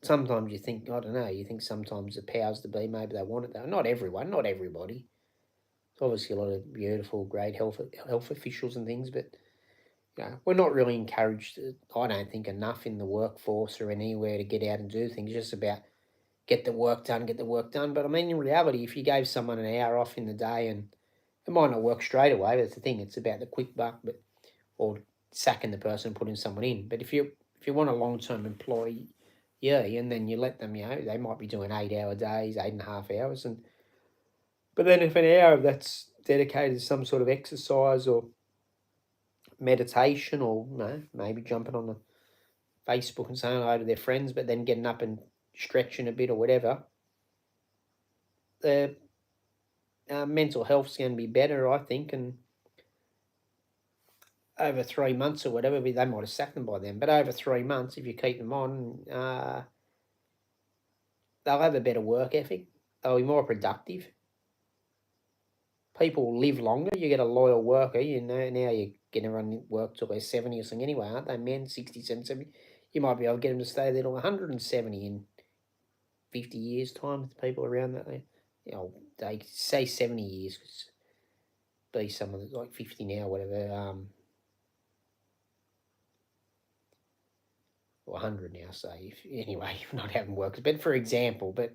sometimes you think, I don't know, you think sometimes the powers to be, maybe they want it though. Not everyone, not everybody. There's obviously a lot of beautiful, great health officials and things, but we're not really encouraged, I don't think, enough in the workforce or anywhere to get out and do things. It's just about get the work done. But I mean, in reality, if you gave someone an hour off in the day, and it might not work straight away, that's the thing. It's about the quick buck, or sacking the person and putting someone in. But if you want a long-term employee, and then you let them, they might be doing 8-hour days, 8.5 hours, but then if an hour of that's dedicated to some sort of exercise or meditation, or maybe jumping on the Facebook and saying hello to their friends, but then getting up and stretching a bit or whatever, the mental health's going to be better, I think, and over 3 months or whatever, they might have sacked them by then, but over 3 months, if you keep them on, they'll have a better work ethic, they'll be more productive, people will live longer, you get a loyal worker, now you're getting everyone work till they're 70 or something anyway, aren't they, men, 67, 70, you might be able to get them to stay there till 170 in 50 years' time, with people around that, they say 70 years, because be someone that's like 50 now, whatever, or 100 now, say, anyway, not having workers, but for example, but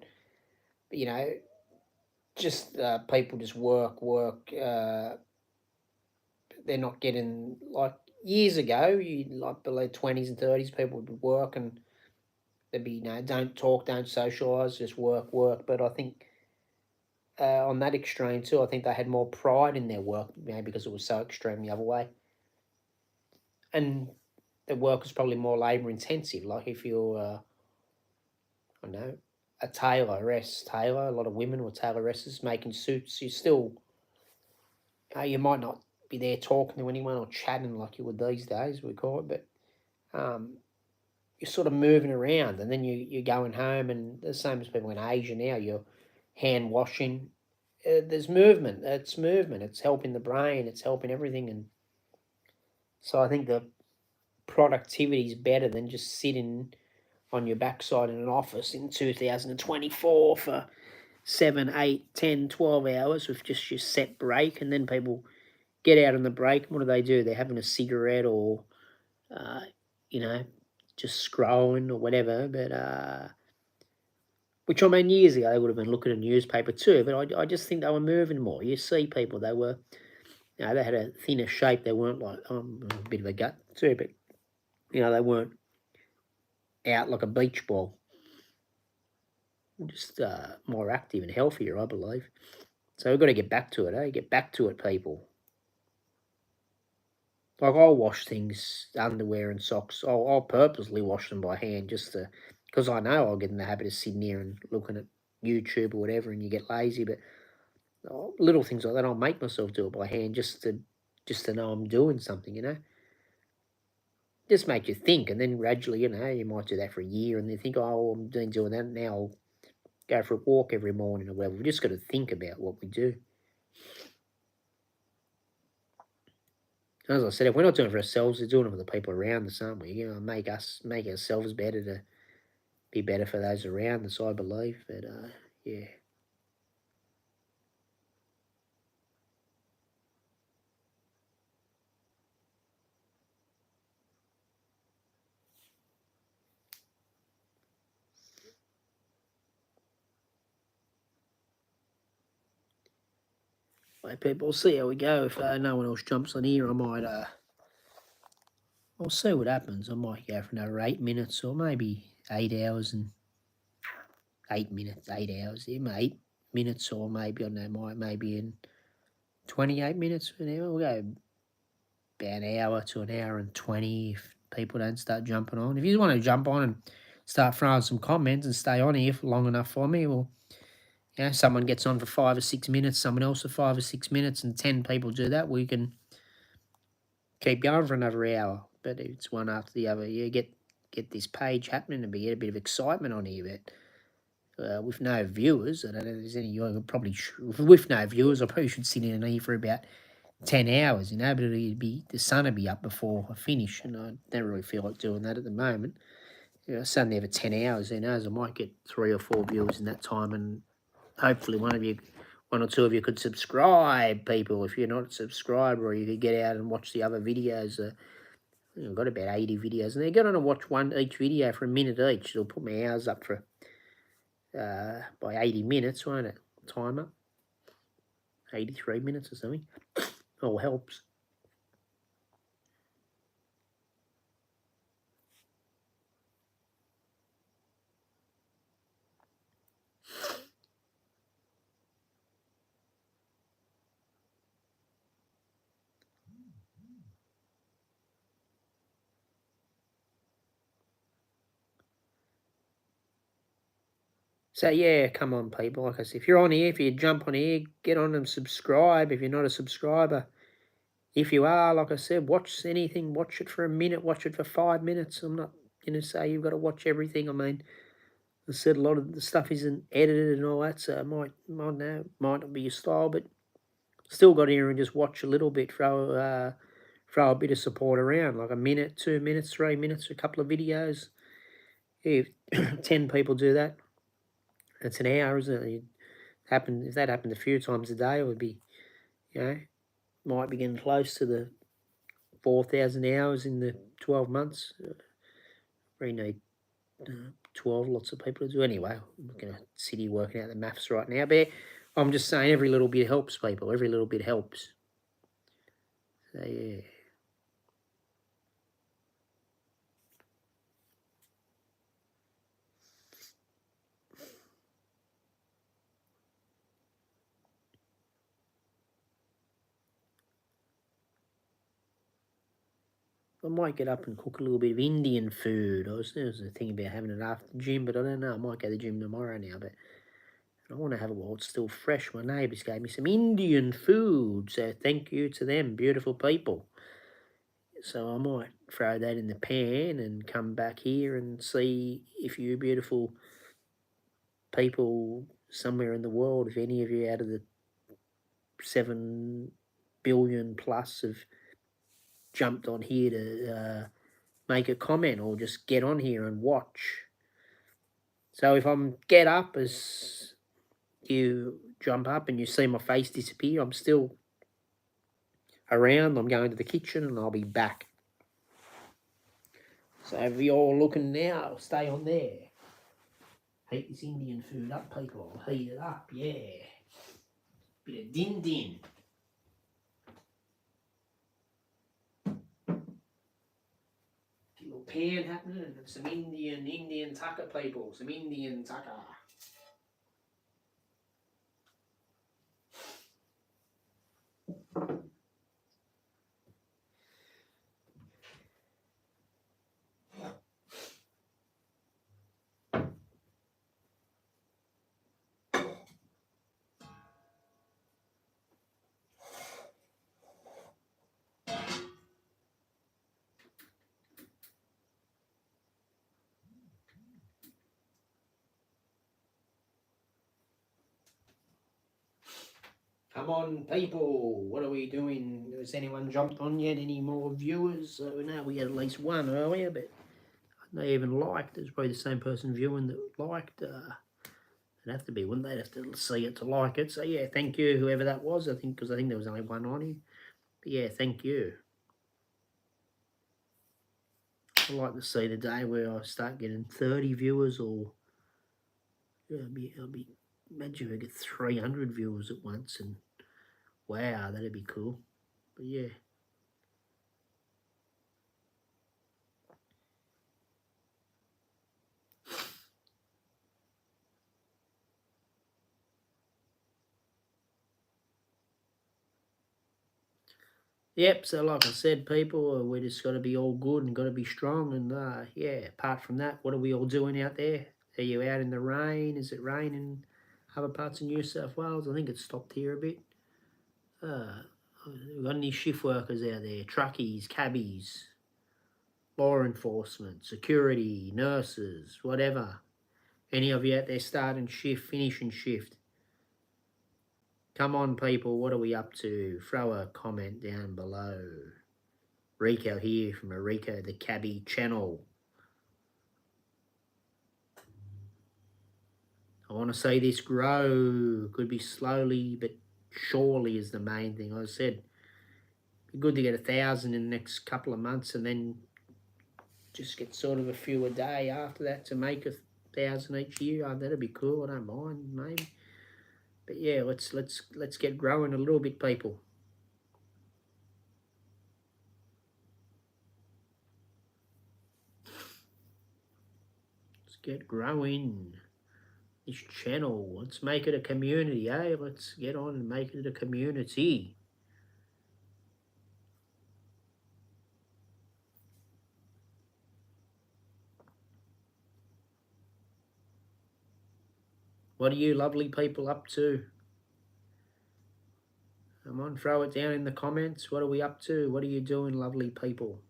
just people just work, they're not getting, like years ago, you like below 20s and 30s, people would work and they'd be, don't talk, don't socialise, just work, but I think on that extreme too, I think they had more pride in their work, because it was so extreme the other way. And the work was probably more labour intensive. Like if you're, I don't know, a tailoress, a lot of women were tailoresses making suits. You still, you might not be there talking to anyone or chatting like you would these days, we call it, but you're sort of moving around, and then you're going home, and the same as people in Asia now, you're hand washing. There's movement. It's movement. It's helping the brain. It's helping everything, and So I think the productivity is better than just sitting on your backside in an office in 2024 for 7, 8, 10, 12 hours with just your set break. And then people get out on the break. What do? They're having a cigarette or, uh, you know, just scrolling or whatever. But, which I mean, years ago, they would have been looking at a newspaper too. But I just think they were moving more. You see people, they were, they had a thinner shape. They weren't like, a bit of a gut too, but, they weren't out like a beach ball. Just more active and healthier, I believe. So we've got to get back to it, eh? Get back to it, people. Like I'll wash things, underwear and socks. I'll purposely wash them by hand just to, because I know I'll get in the habit of sitting here and looking at YouTube or whatever, and you get lazy. But little things like that, I'll make myself do it by hand just to know I'm doing something. Just make you think, and then gradually, you might do that for a year, and then think, oh, I'm doing that now. I'll go for a walk every morning or whatever. We just got to think about what we do. As I said, if we're not doing it for ourselves, we're doing it for the people around us, aren't we? Make ourselves better to be better for those around us, I believe. But yeah. Well, people, we'll see how we go. If no one else jumps on here, I might. I'll see what happens. I might go for another 8 minutes or maybe 8 hours and 8 minutes, 8 hours. Yeah, 8 minutes or maybe I don't know, maybe in 28 minutes an hour. We'll go about an hour to an hour and 20 if people don't start jumping on. If you want to jump on and start throwing some comments and stay on here for long enough for me, well, someone gets on for 5 or 6 minutes, someone else for 5 or 6 minutes, and 10 people do that, we can keep going for another hour. But it's one after the other. You get this page happening and get a bit of excitement on here. But with no viewers, I don't know if there's any. With no viewers, I probably should sit in here for about 10 hours, but the sun will be up before I finish, and I don't really feel like doing that at the moment. Suddenly over 10 hours, who knows, I might get 3 or 4 viewers in that time, and hopefully one or two of you could subscribe, people, if you're not a subscriber, or you could get out and watch the other videos. I've got about 80 videos, and they're going to watch each video for a minute each. It'll put my hours up for by 80 minutes, won't it? Timer, 83 minutes or something. All helps. So yeah, come on, people. Like I said, if you're on here, if you jump on here, get on and subscribe. If you're not a subscriber, if you are, like I said, watch anything. Watch it for a minute. Watch it for 5 minutes. I'm not going to say you've got to watch everything. I mean, I said a lot of the stuff isn't edited and all that, so it might not be your style, but still got here and just watch a little bit. Throw a bit of support around, like a minute, 2 minutes, 3 minutes, a couple of videos. If 10 people do that, that's an hour, isn't it? If that happened a few times a day, it would be, might be getting close to the 4,000 hours in the 12 months. We need 12 lots of people to do. Anyway, I'm not going to sit here working out the maths right now, but I'm just saying every little bit helps, people. Every little bit helps. So, yeah. I might get up and cook a little bit of Indian food. There was thinking about having it after the gym, but I don't know. I might go to the gym tomorrow now, but I want to have it while it's still fresh. My neighbours gave me some Indian food, so thank you to them, beautiful people. So I might throw that in the pan and come back here and see if you beautiful people somewhere in the world, if any of you out of the 7 billion plus of jumped on here to make a comment or just get on here and watch. So if I'm get up as you jump up and you see my face disappear, I'm still around. I'm going to the kitchen and I'll be back. So if you're all looking now, stay on there. Heat this Indian food up, people. Heat it up, yeah. Bit of din din. Get a little pan happening and some Indian tucker, people. Some Indian tucker. Come on, people. What are we doing? Has anyone jumped on yet? Any more viewers? No, we had at least one earlier, but they even liked. There's probably the same person viewing that liked. It'd have to be, wouldn't they? They'd have to see it to like it. So, yeah, thank you, whoever that was, I think, because I think there was only one on here. But, yeah, thank you. I'd like to see the day where I start getting 30 viewers or... Yeah, I'll be imagine if I get 300 viewers at once and... Wow, that'd be cool. But, yeah. Yep, so like I said, people, we just got to be all good and got to be strong. And yeah, apart from that, what are we all doing out there? Are you out in the rain? Is it raining other parts of New South Wales? I think it's stopped here a bit. We've got any shift workers out there? Truckies, cabbies, law enforcement, security, nurses, whatever. Any of you out there starting shift, finishing shift? Come on, people, what are we up to? Throw a comment down below. Rico here from Rico the Cabbie channel. I want to see this grow. Could be slowly, but surely is the main thing. Like I said, it'd be good to get 1,000 in the next couple of months and then just get sort of a few a day after that to make 1,000 each year. Oh, that'd be cool. I don't mind, maybe. But yeah, let's get growing a little bit, people. Let's get growing this channel. Let's make it a community, eh? Let's get on and make it a community. What are you lovely people up to? Come on, throw it down in the comments. What are we up to? What are you doing, lovely people?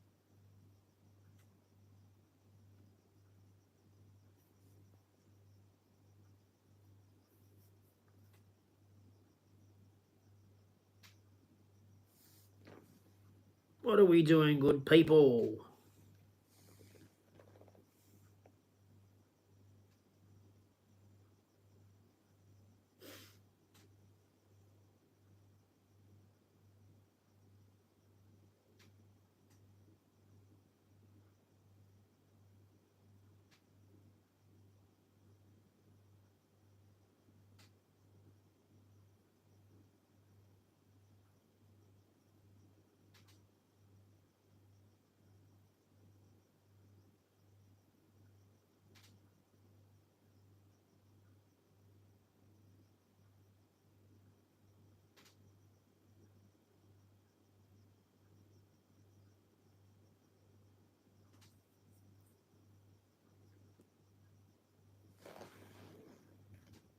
What are we doing, good people?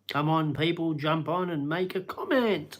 Come on, people, jump on and make a comment.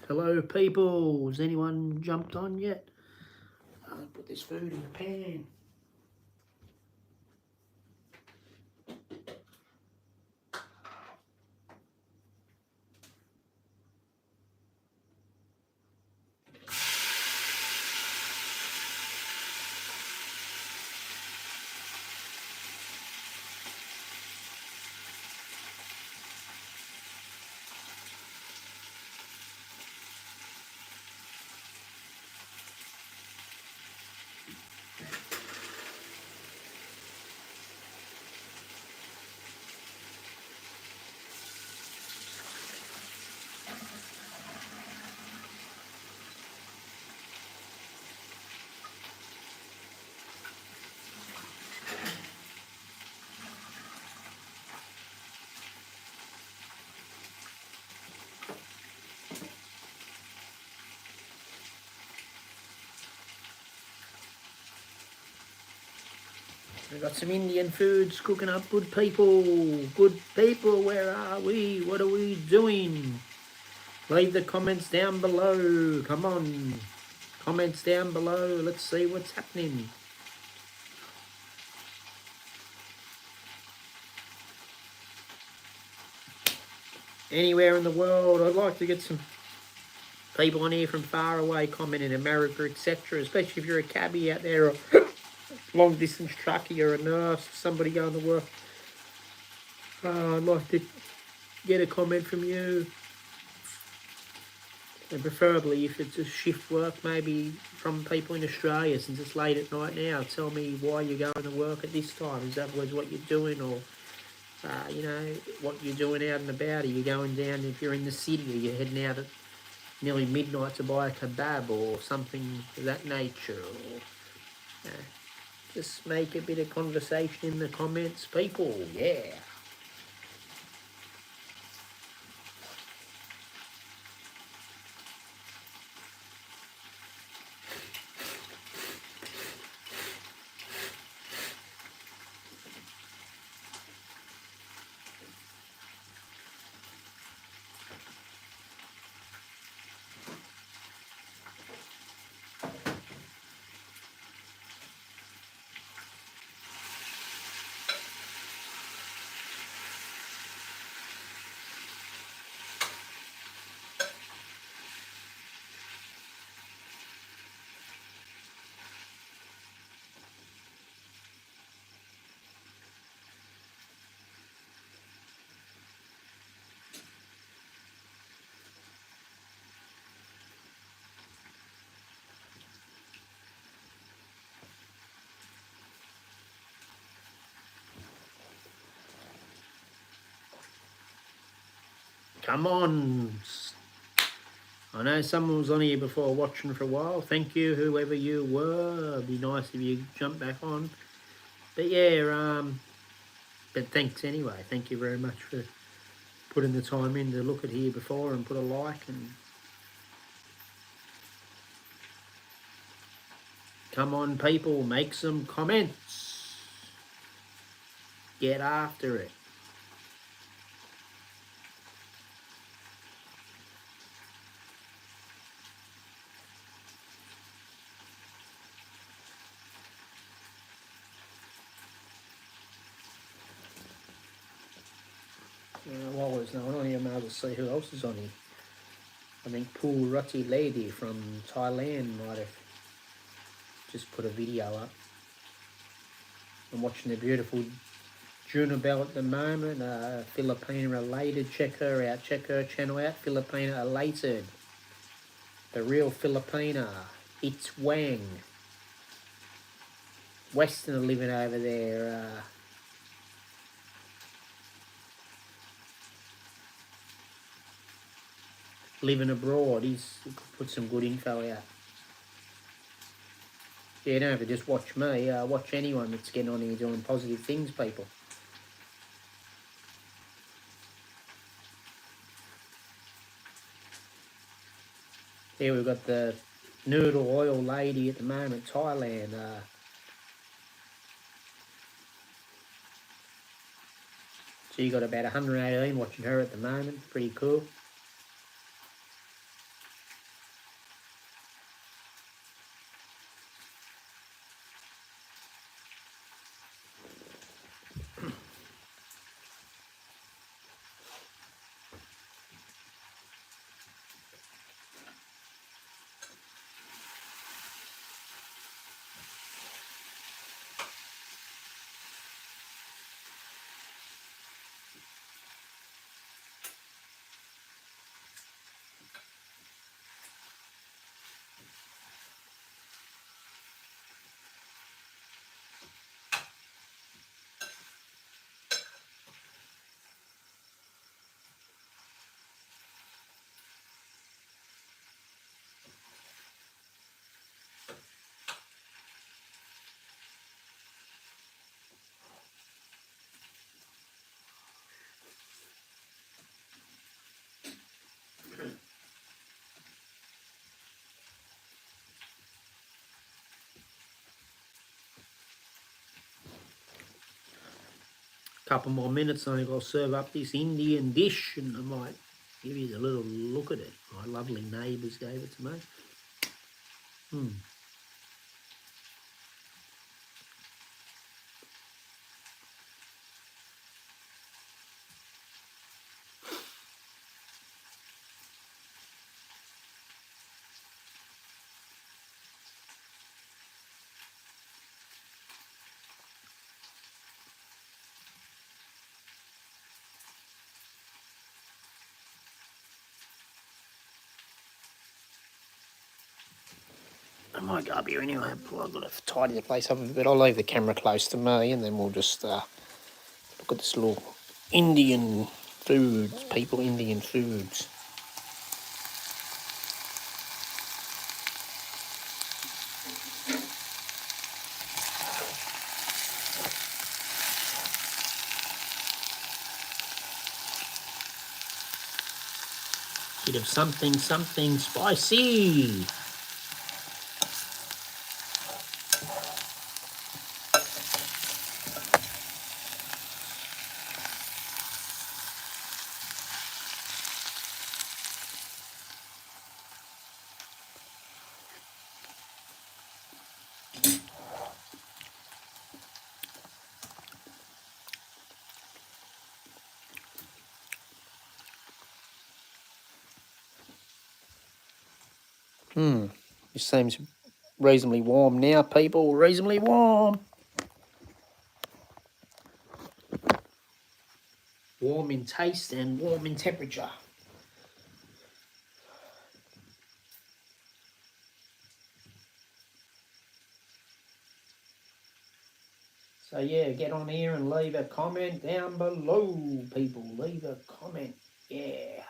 Hello, people. Has anyone jumped on yet? I'll put this food in the pan. We've got some Indian foods cooking up, good people. Good people, where are we? What are we doing? Leave the comments down below. Come on. Comments down below. Let's see what's happening. Anywhere in the world, I'd like to get some people on here from far away commenting, America, etc. Especially if you're a cabbie out there, or long distance truckie, or a nurse, somebody going to work. I'd like to get a comment from you. And preferably if it's a shift work, maybe from people in Australia, since it's late at night now. Tell me why you're going to work at this time. Is that what you're doing, or you know, what you're doing out and about? Are you going down, if you're in the city, are you heading out at nearly midnight to buy a kebab or something of that nature? Or just make a bit of conversation in the comments, people. Yeah. Come on. I know someone was on here before watching for a while. Thank you, whoever you were. It'd be nice if you jump back on. But yeah, but thanks anyway. Thank you very much for putting the time in to look at here before and put a like. And come on, people, make some comments. Get after it. While there's no one on here, I'm able to see who else is on here. I think Pool Rutty Lady from Thailand might have just put a video up. I'm watching the beautiful Junabel at the moment, Filipina related. Check her out, check her channel out, Filipina Elated. The real Filipina. It's Wang. Western living over there. Living abroad. He's put some good info out. Yeah, you don't have to just watch me. Watch anyone that's getting on here doing positive things, people. Here we've got the noodle oil lady at the moment, Thailand. So you got about 118 watching her at the moment. Pretty cool. Couple more minutes, I think I'll serve up this Indian dish, and I might give you a little look at it. My lovely neighbours gave it to me. I might go up here anyway. I've got to tidy the place up a bit. I'll leave the camera close to me, and then we'll just look at this little Indian foods, Indian foods. Bit of something spicy. It seems reasonably warm now, people. Reasonably warm. Warm in taste and warm in temperature. So yeah, get on here and leave a comment down below, people. Leave a comment. Yeah.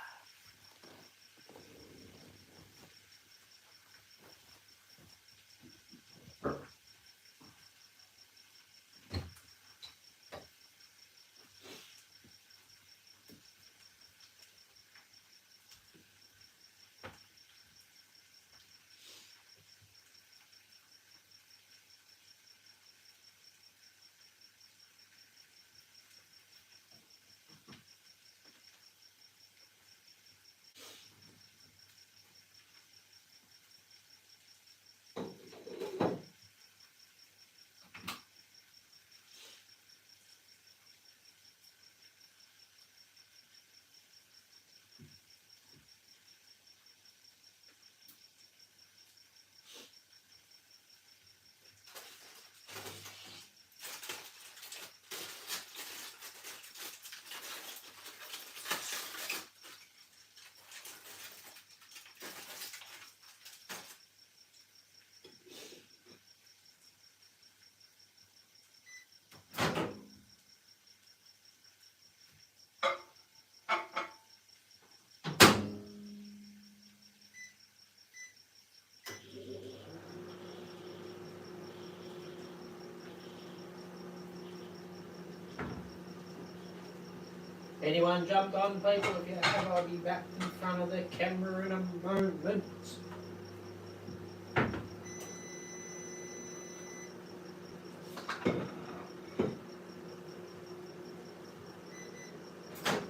Anyone jumped on, people? If you have, I'll be back in front of the camera in a moment.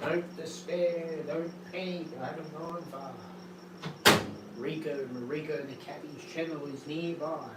Don't despair, don't panic, I haven't gone far. Mariko the Cabbage channel is nearby.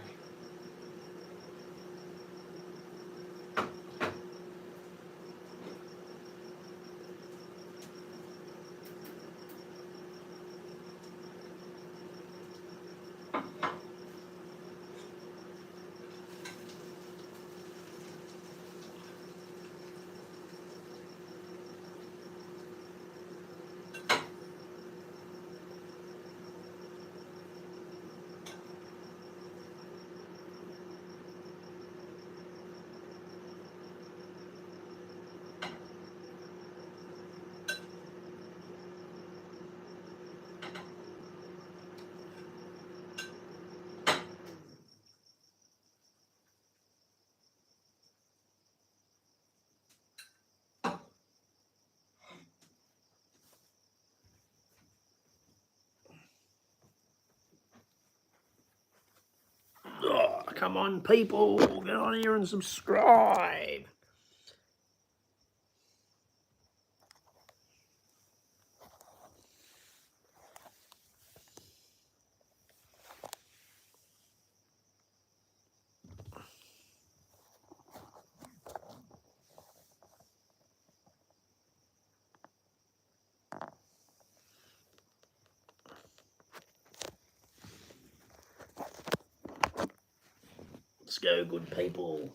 Oh, come on, people, get on here and subscribe. Let's go, good people.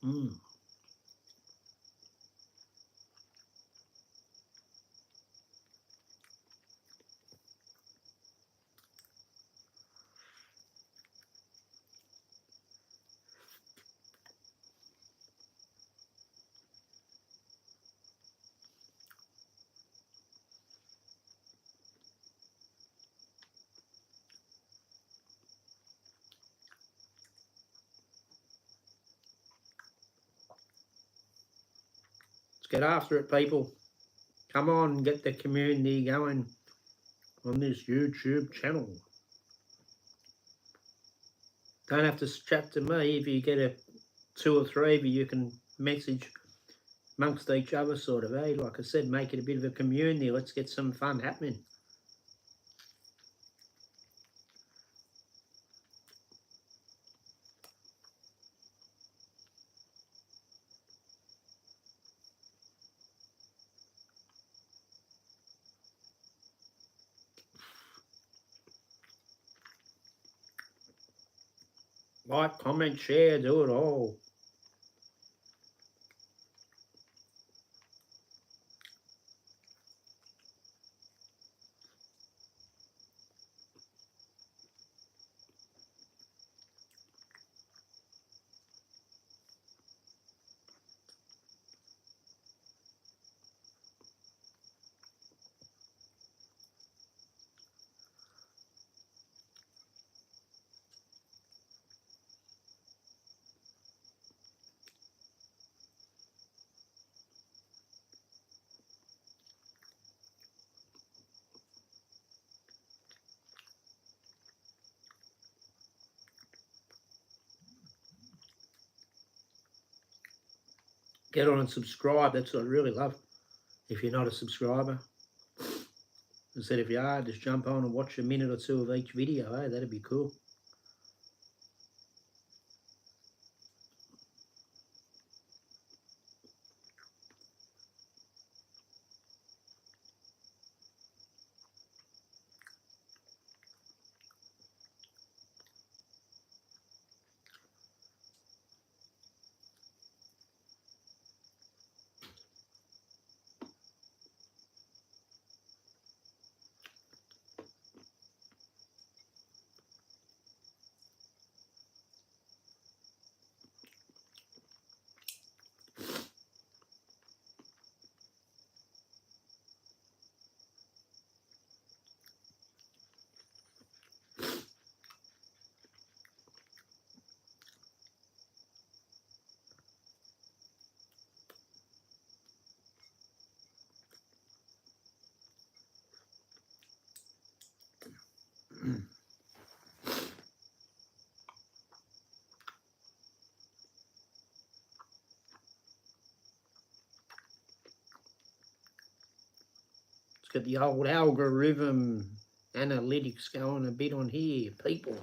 Mm. Let's get after it, people. Come on, get the community going on this YouTube channel. Don't have to chat to me. If you get 2 or 3 of you can message amongst each other, sort of, eh? Like I said, make it a bit of a community. Let's get some fun happening. Like, comment, share, do it all. Get on and subscribe. That's what I really love. If you're not a subscriber, I said if you are, just jump on and watch a minute or 2 of each video. Eh? That'd be cool. Let's get the old algorithm analytics going a bit on here, people.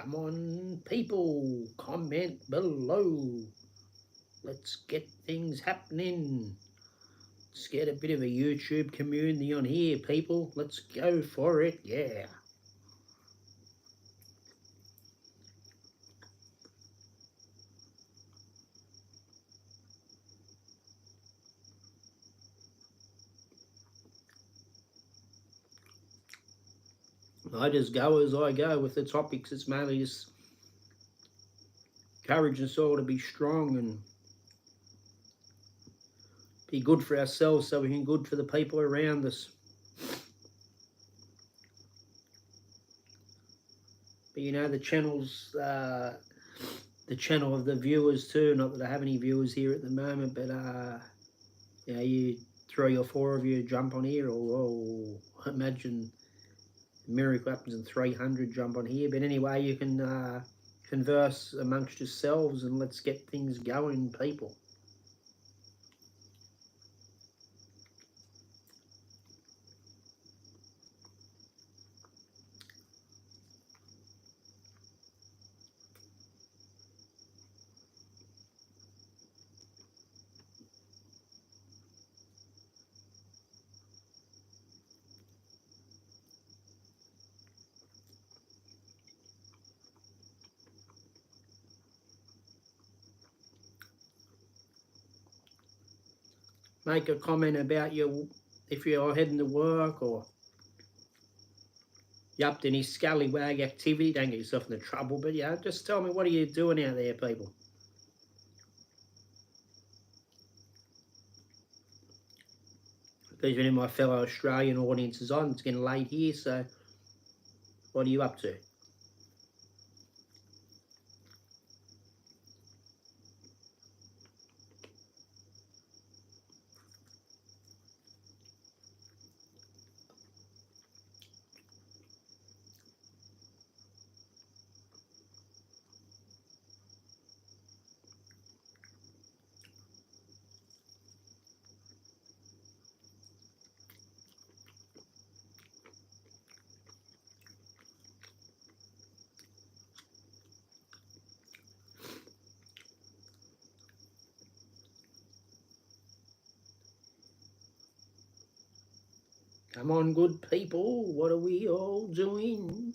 Come on, people, comment below. Let's get things happening. Let's get a bit of a YouTube community on here, people. Let's go for it, yeah. I just go as I go with the topics. It's mainly just encouraging us all to be strong and be good for ourselves so we can be good for the people around us. But you know, the channel's the channel of the viewers too. Not that I have any viewers here at the moment, but you know, you 3 or 4 of you jump on here, or imagine a miracle happens and 300 jump on here. But anyway, you can converse amongst yourselves and let's get things going, people. Make a comment about if you're heading to work or you're up to any scallywag activity. Don't get yourself into trouble, but yeah, just tell me, what are you doing out there, people? Because many of my fellow Australian audience is on. It's getting late here, so what are you up to? Come on, good people, what are we all doing?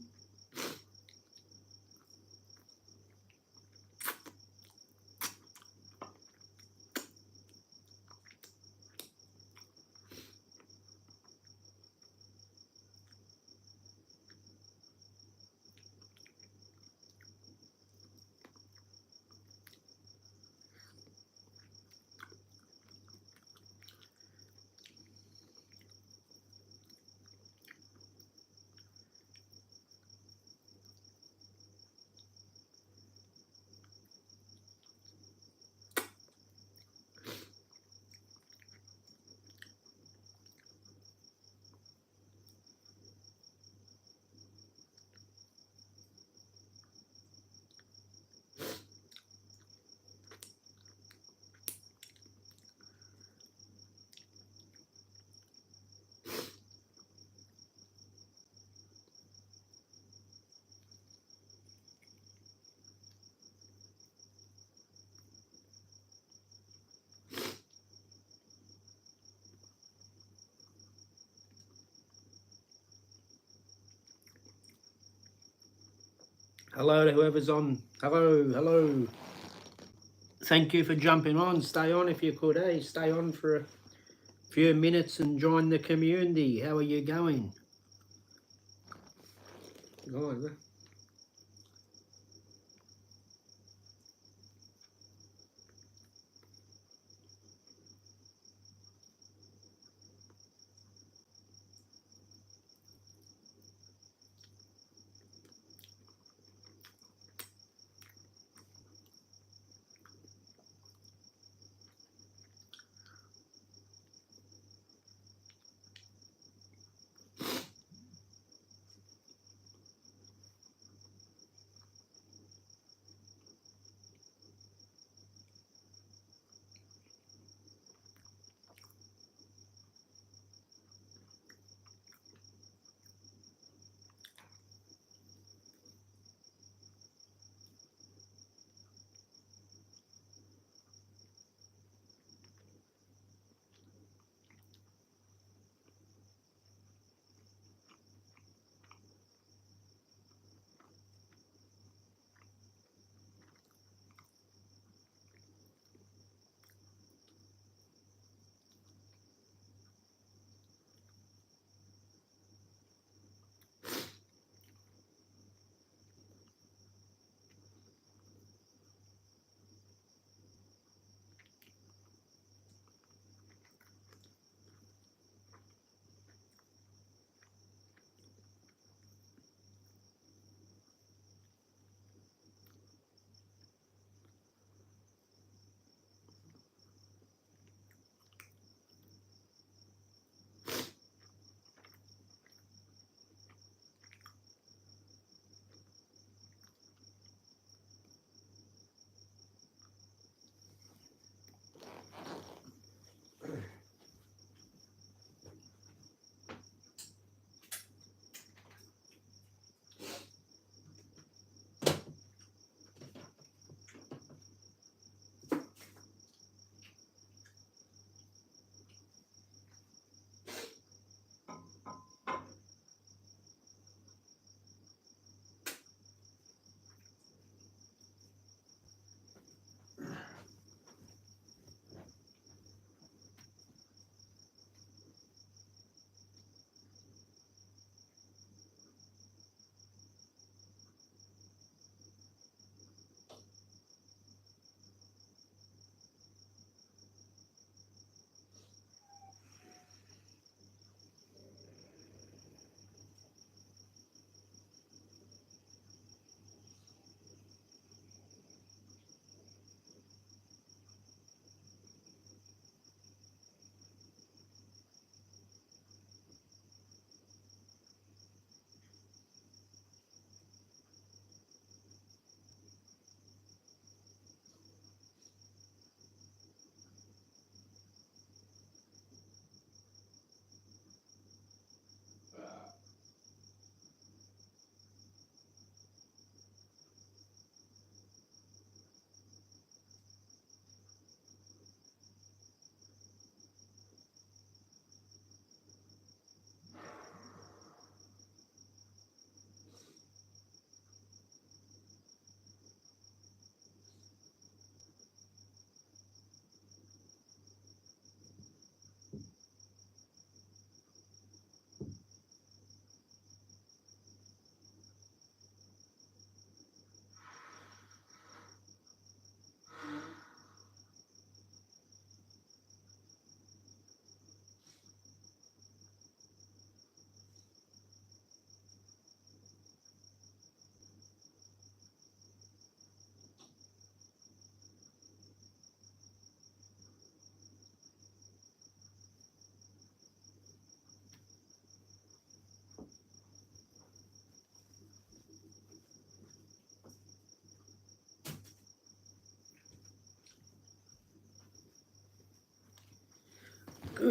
Hello to whoever's on. Hello. Thank you for jumping on. Stay on if you could, eh? Stay on for a few minutes and join the community. How are you going? Go on,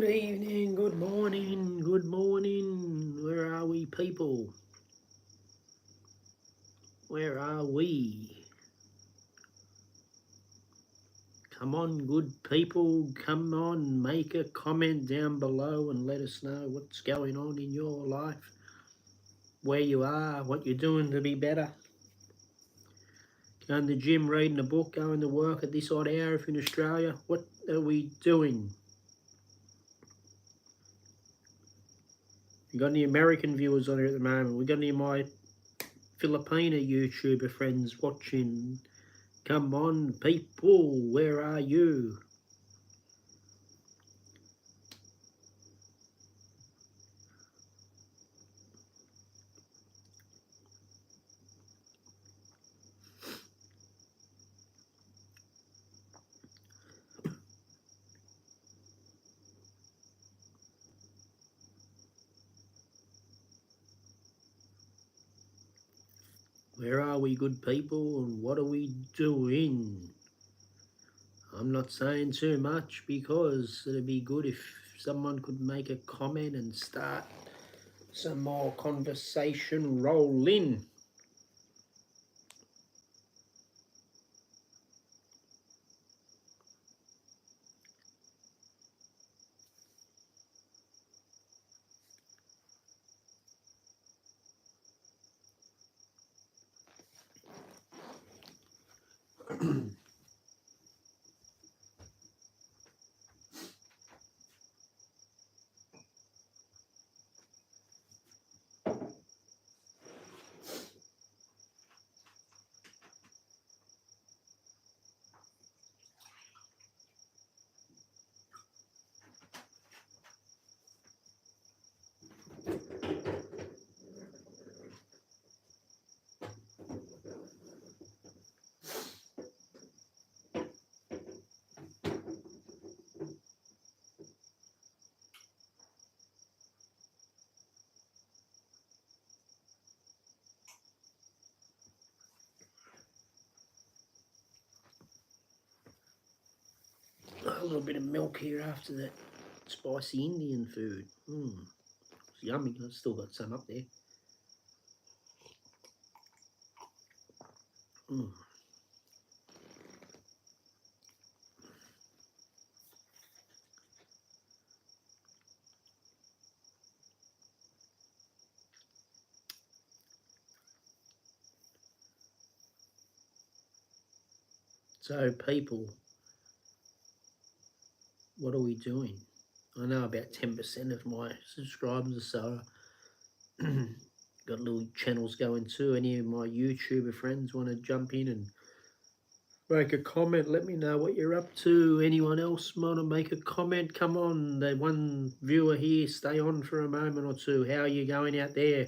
Good evening, good morning, good morning. Where are we, people? Where are we? Come on, good people. Come on, make a comment down below and let us know what's going on in your life, where you are, what you're doing to be better. Going to the gym, reading a book, going to work at this odd hour if in Australia. What are we doing? We got any American viewers on here at the moment? We got any of my Filipino YouTuber friends watching? Come on, people, where are you? Where are we, good people, and what are we doing? I'm not saying too much because it'd be good if someone could make a comment and start some more conversation rolling. A little bit of milk here after that spicy Indian food. It's yummy. I've still got some up there. So, people, what are we doing? I know about 10% of my subscribers or so got little channels going too. Any of my YouTuber friends want to jump in and make a comment, let me know what you're up to. Anyone else want to make a comment? Come on, the one viewer here, stay on for a moment or two. How are you going out there?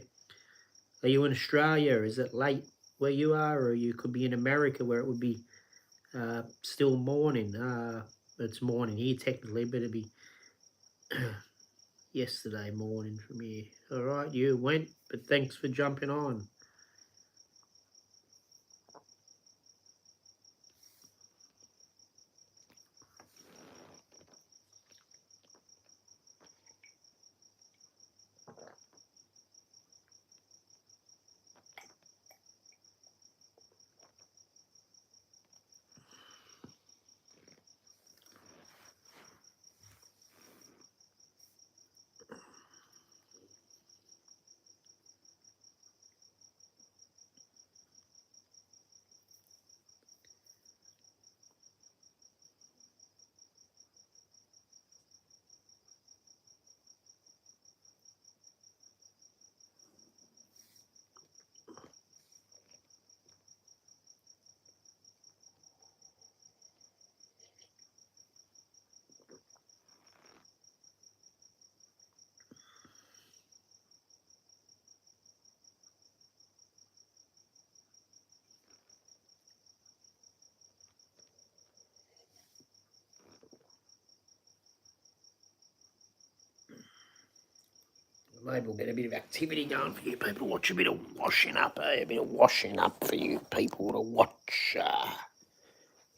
Are you in Australia? Is it late where you are? Or you could be in America where it would be still morning. It's morning here technically, but it'd be yesterday morning from here. All right, you went, but thanks for jumping on. Maybe we'll get a bit of activity going for you people. Watch a bit of washing up, a bit of washing up for you people to watch.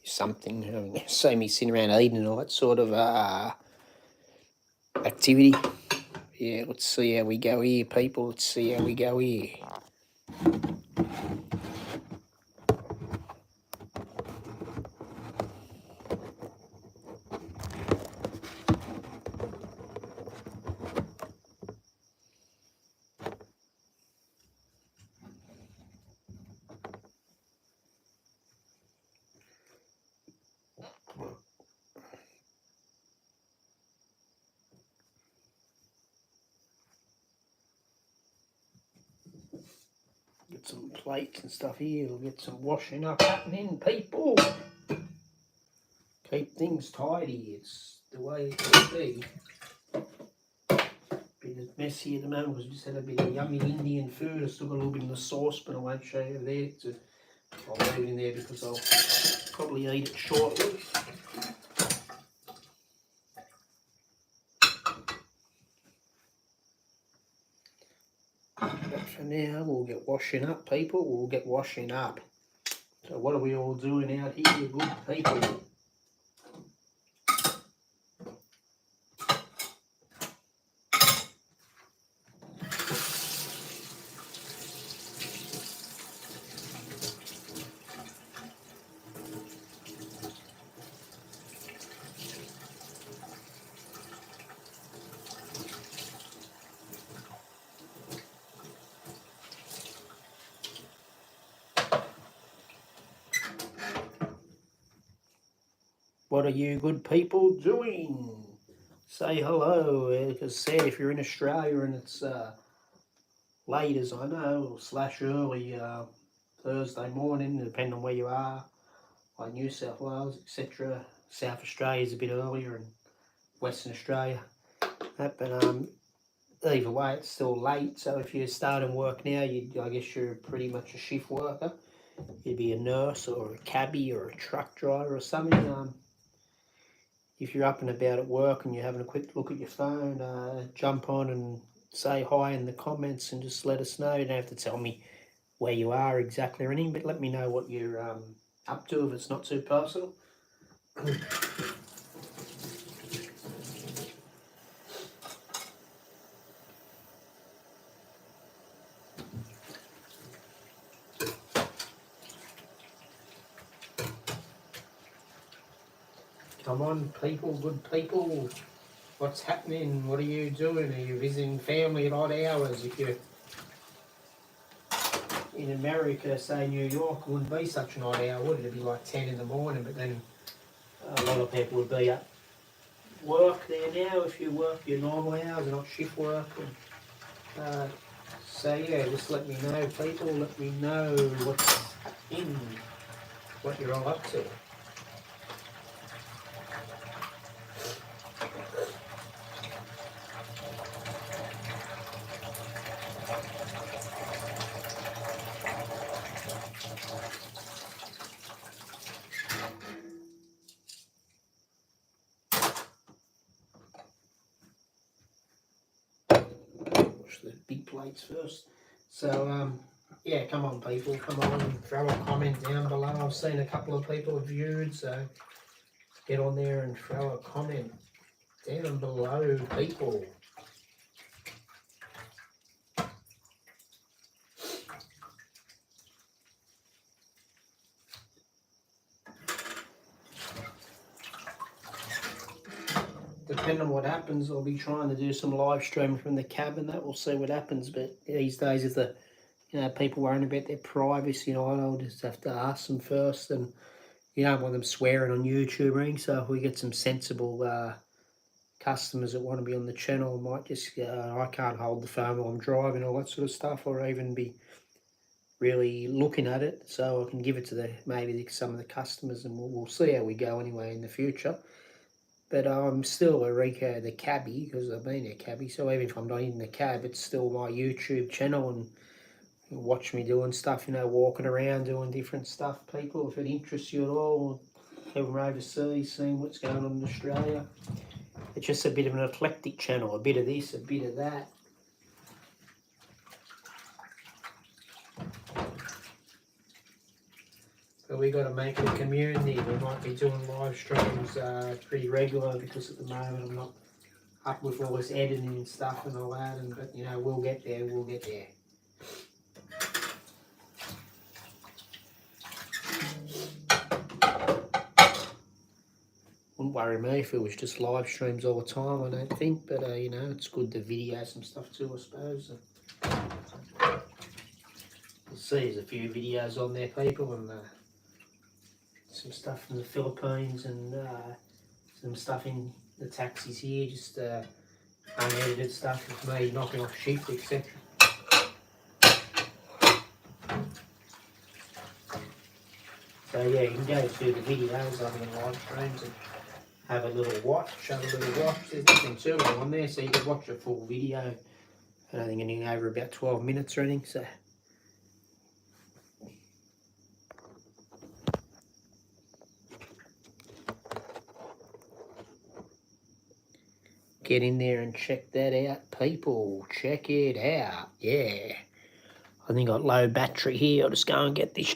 Something. See me sitting around eating and all that sort of activity. Yeah, let's see how we go here, people. Let's see how we go here. Get some plates and stuff here. We'll get some washing up happening, people. Keep things tidy. It's the way it should be. Bit messy at the moment because we just had a bit of yummy Indian food. I still got a little bit in the sauce, but I won't show you there. I'll leave it in there because I'll probably eat it shortly. But for now, we'll get washing up, people. We'll get washing up. So what are we all doing out here, good people? What are you good people doing? Say hello. Like I said, if you're in Australia and it's late as I know, / early Thursday morning, depending on where you are, like New South Wales, etc. South Australia is a bit earlier and Western Australia. But either way, it's still late. So if you're starting work now, I guess you're pretty much a shift worker. You'd be a nurse or a cabbie or a truck driver or something. If you're up and about at work and you're having a quick look at your phone, jump on and say hi in the comments and just let us know. You don't have to tell me where you are exactly or anything, but let me know what you're up to if it's not too personal. Come on, people, good people. What's happening? What are you doing? Are you visiting family at odd hours? If you're in America, say New York, it wouldn't be such an odd hour, would it? It'd be like 10 in the morning, but then a lot of people would be at work there now if you work your normal hours and not shift work. And, so yeah, just let me know, people. Let me know what's happening, what you're all up to. The big plates first. So yeah, come on people, come on, throw a comment down below. I've seen a couple of people have viewed, so get on there and throw a comment down below, people. Depending on what happens, I'll be trying to do some live streaming from the cabin. That we'll see what happens. But these days, if the people worrying about their privacy, I'll just have to ask them first, and you don't want them swearing on YouTube or anything. So if we get some sensible customers that want to be on the channel, I might just I can't hold the phone while I'm driving, all that sort of stuff, or even be really looking at it. So I can give it to maybe some of the customers, and we'll see how we go anyway in the future. But I'm still a Rico the cabbie because I've been a cabbie. So even if I'm not in the cab, it's still my YouTube channel, and you watch me doing stuff, walking around doing different stuff. People, if it interests you at all, over overseas, seeing what's going on in Australia. It's just a bit of an eclectic channel, a bit of this, a bit of that. But we got to make it a community. We might be doing live streams pretty regular because at the moment I'm not up with all this editing and stuff and all that, but you know, we'll get there, we'll get there. Wouldn't worry me if it was just live streams all the time, I don't think, but you know, it's good to video some stuff too, I suppose. You'll see there's a few videos on there, people, and some stuff from the Philippines and some stuff in the taxis here, just unedited stuff with me knocking off sheep, etc. So yeah, you can go through the videos on the live streams and have a little watch, There's nothing too long on there, so you can watch a full video. I don't think anything over about 12 minutes or anything, so. Get in there and check that out, people. Check it out, yeah. I think I got low battery here. I'll just go and get this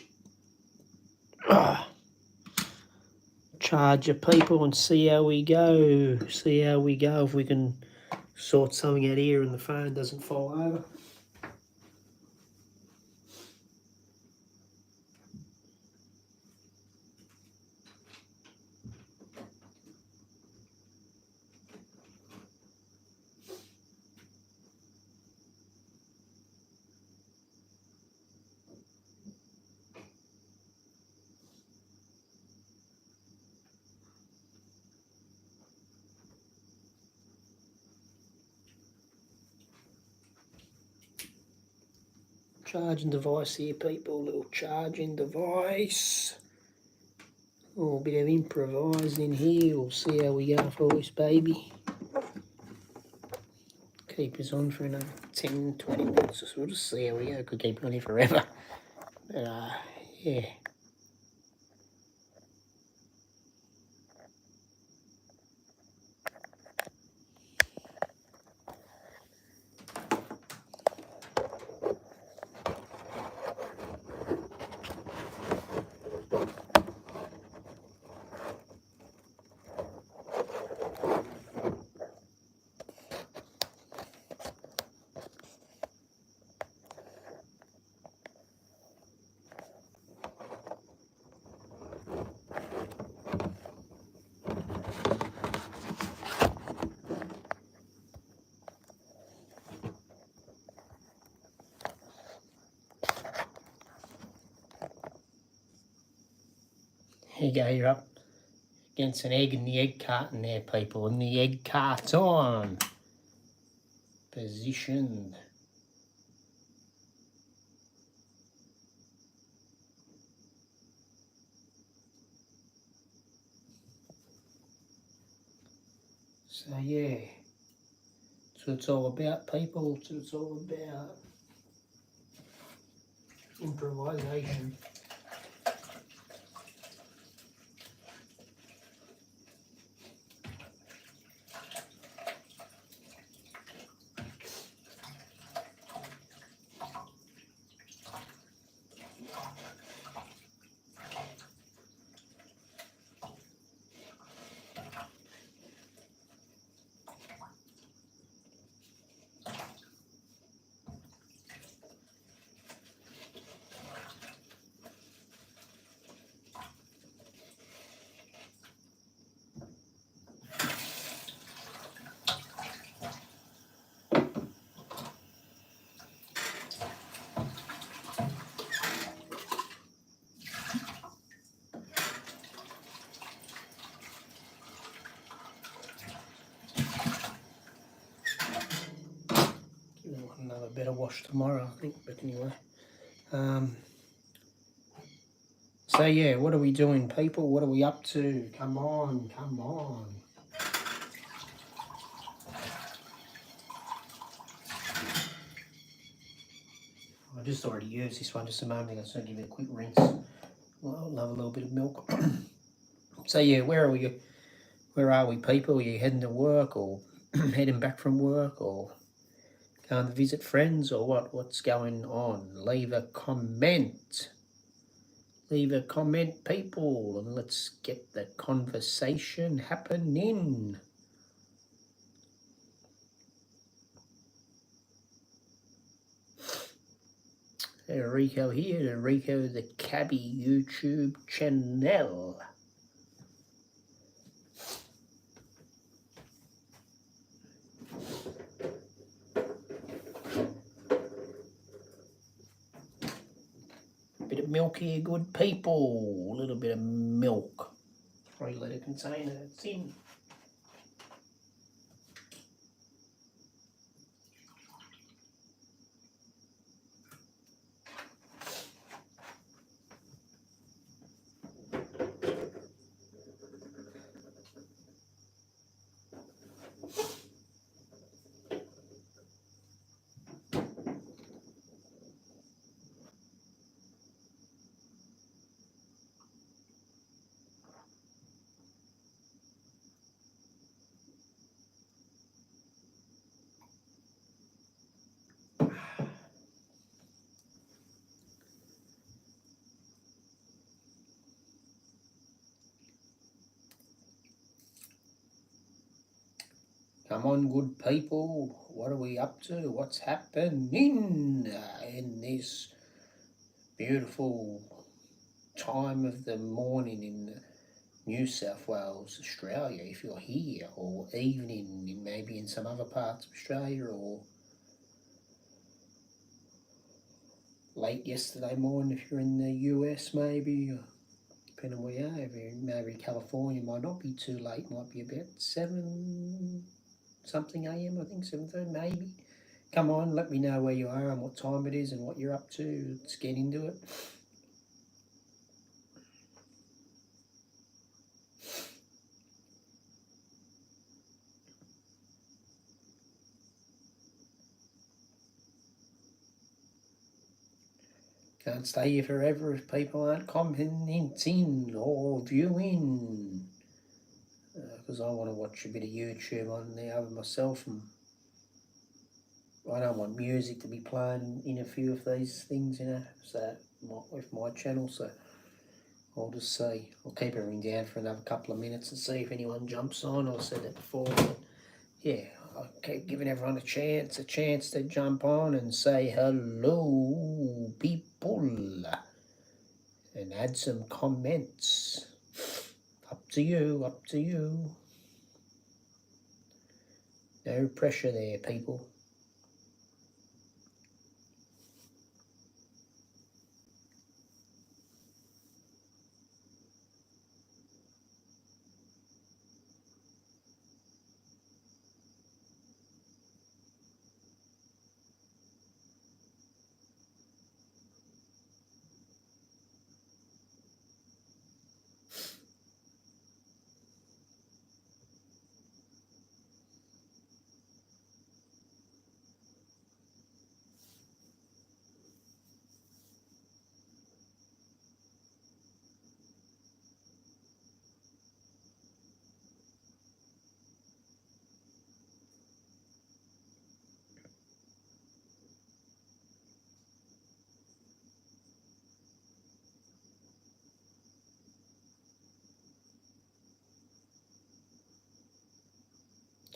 charger, people, and see how we go. See how we go, if we can sort something out here and the phone doesn't fall over. Charging device here, people. Little charging device. A little bit of improvising here. We'll see how we go for this baby. Keep us on for another 10, 20 minutes. We'll just see how we go. Could keep it on here forever. But yeah. Here you go, you're up against an egg in the egg carton there, people. In the egg carton. Positioned. So yeah, that's what it's all about, people. That's what it's all about. Improvisation. Another better wash tomorrow, I think, but anyway. So yeah, what are we doing, people? What are we up to? Come on, come on. I just already used this one just a moment ago, so I'll give it a quick rinse. I'll love a little bit of milk. So yeah, where are we, people? Are you heading to work, or heading back from work, or going to visit friends, or what? What's going on? Leave a comment. Leave a comment, people, and let's get the conversation happening. Rico here, the Rico the Cabbie YouTube channel. Bit of milk here, good people. A little bit of milk. 3-litre container, it's in. Come on, good people. What are we up to? What's happening in this beautiful time of the morning in New South Wales, Australia, if you're here, or evening, maybe in some other parts of Australia, or late yesterday morning if you're in the US, maybe, or depending on where you are. If you're maybe in California, might not be too late, might be about 7 something AM, I think 7:30 maybe. Come on, let me know where you are and what time it is and what you're up to. Let's get into it. Can't stay here forever if people aren't commenting or viewing, because I want to watch a bit of YouTube on the other myself, and I don't want music to be playing in a few of these things, so with my channel, so I'll just see. I'll keep everything down for another couple of minutes and see if anyone jumps on. I said it before, but yeah, I'll keep giving everyone a chance to jump on and say hello, people, and add some comments. Up to you. No pressure there, people.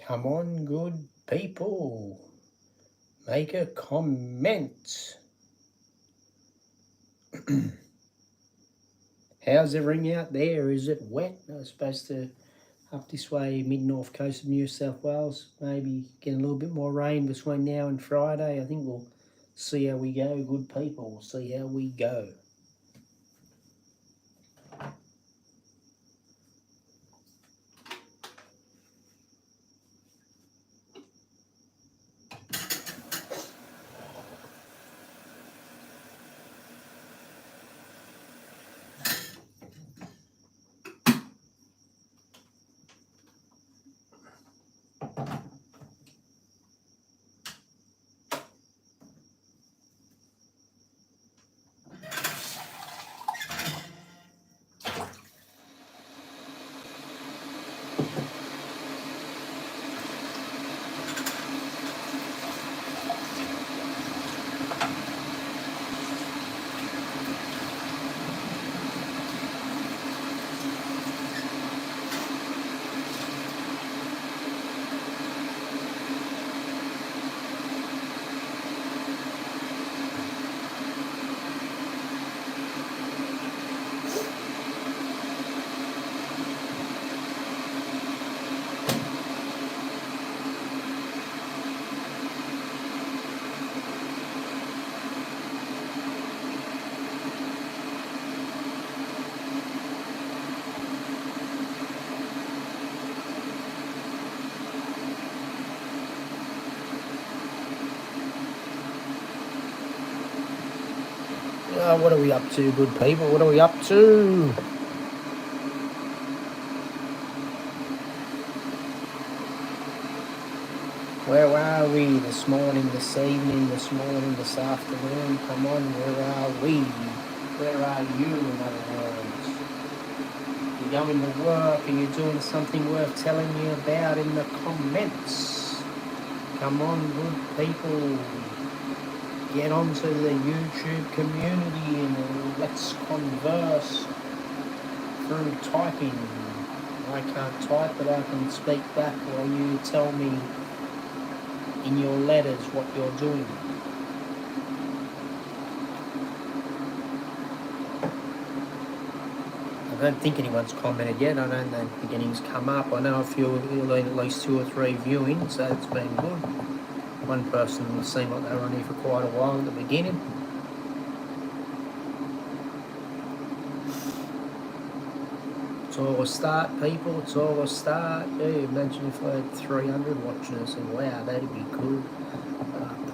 Come on, good people. Make a comment. How's everything out there? Is it wet? I was supposed to, up this way, mid-north coast of New South Wales, maybe get a little bit more rain between now and Friday. I think we'll see how we go, good people. We'll see how we go. What are we up to, good people? What are we up to? Where are we this morning, this evening, this morning, this afternoon? Come on, where are we? Where are you, in other words? You're going to work and you're doing something worth telling me about in the comments. Come on, good people. Get onto the YouTube community and let's converse through typing. I can't type, but I can speak back while you tell me in your letters what you're doing. I don't think anyone's commented yet. I don't think anything's come up. I know a few, at least 2 or 3 viewing, so it's been good. One person seemed like they were on here for quite a while at the beginning. It's all a start, people. It's all a start. Yeah, imagine if I had 300 watching us, and wow, that'd be cool.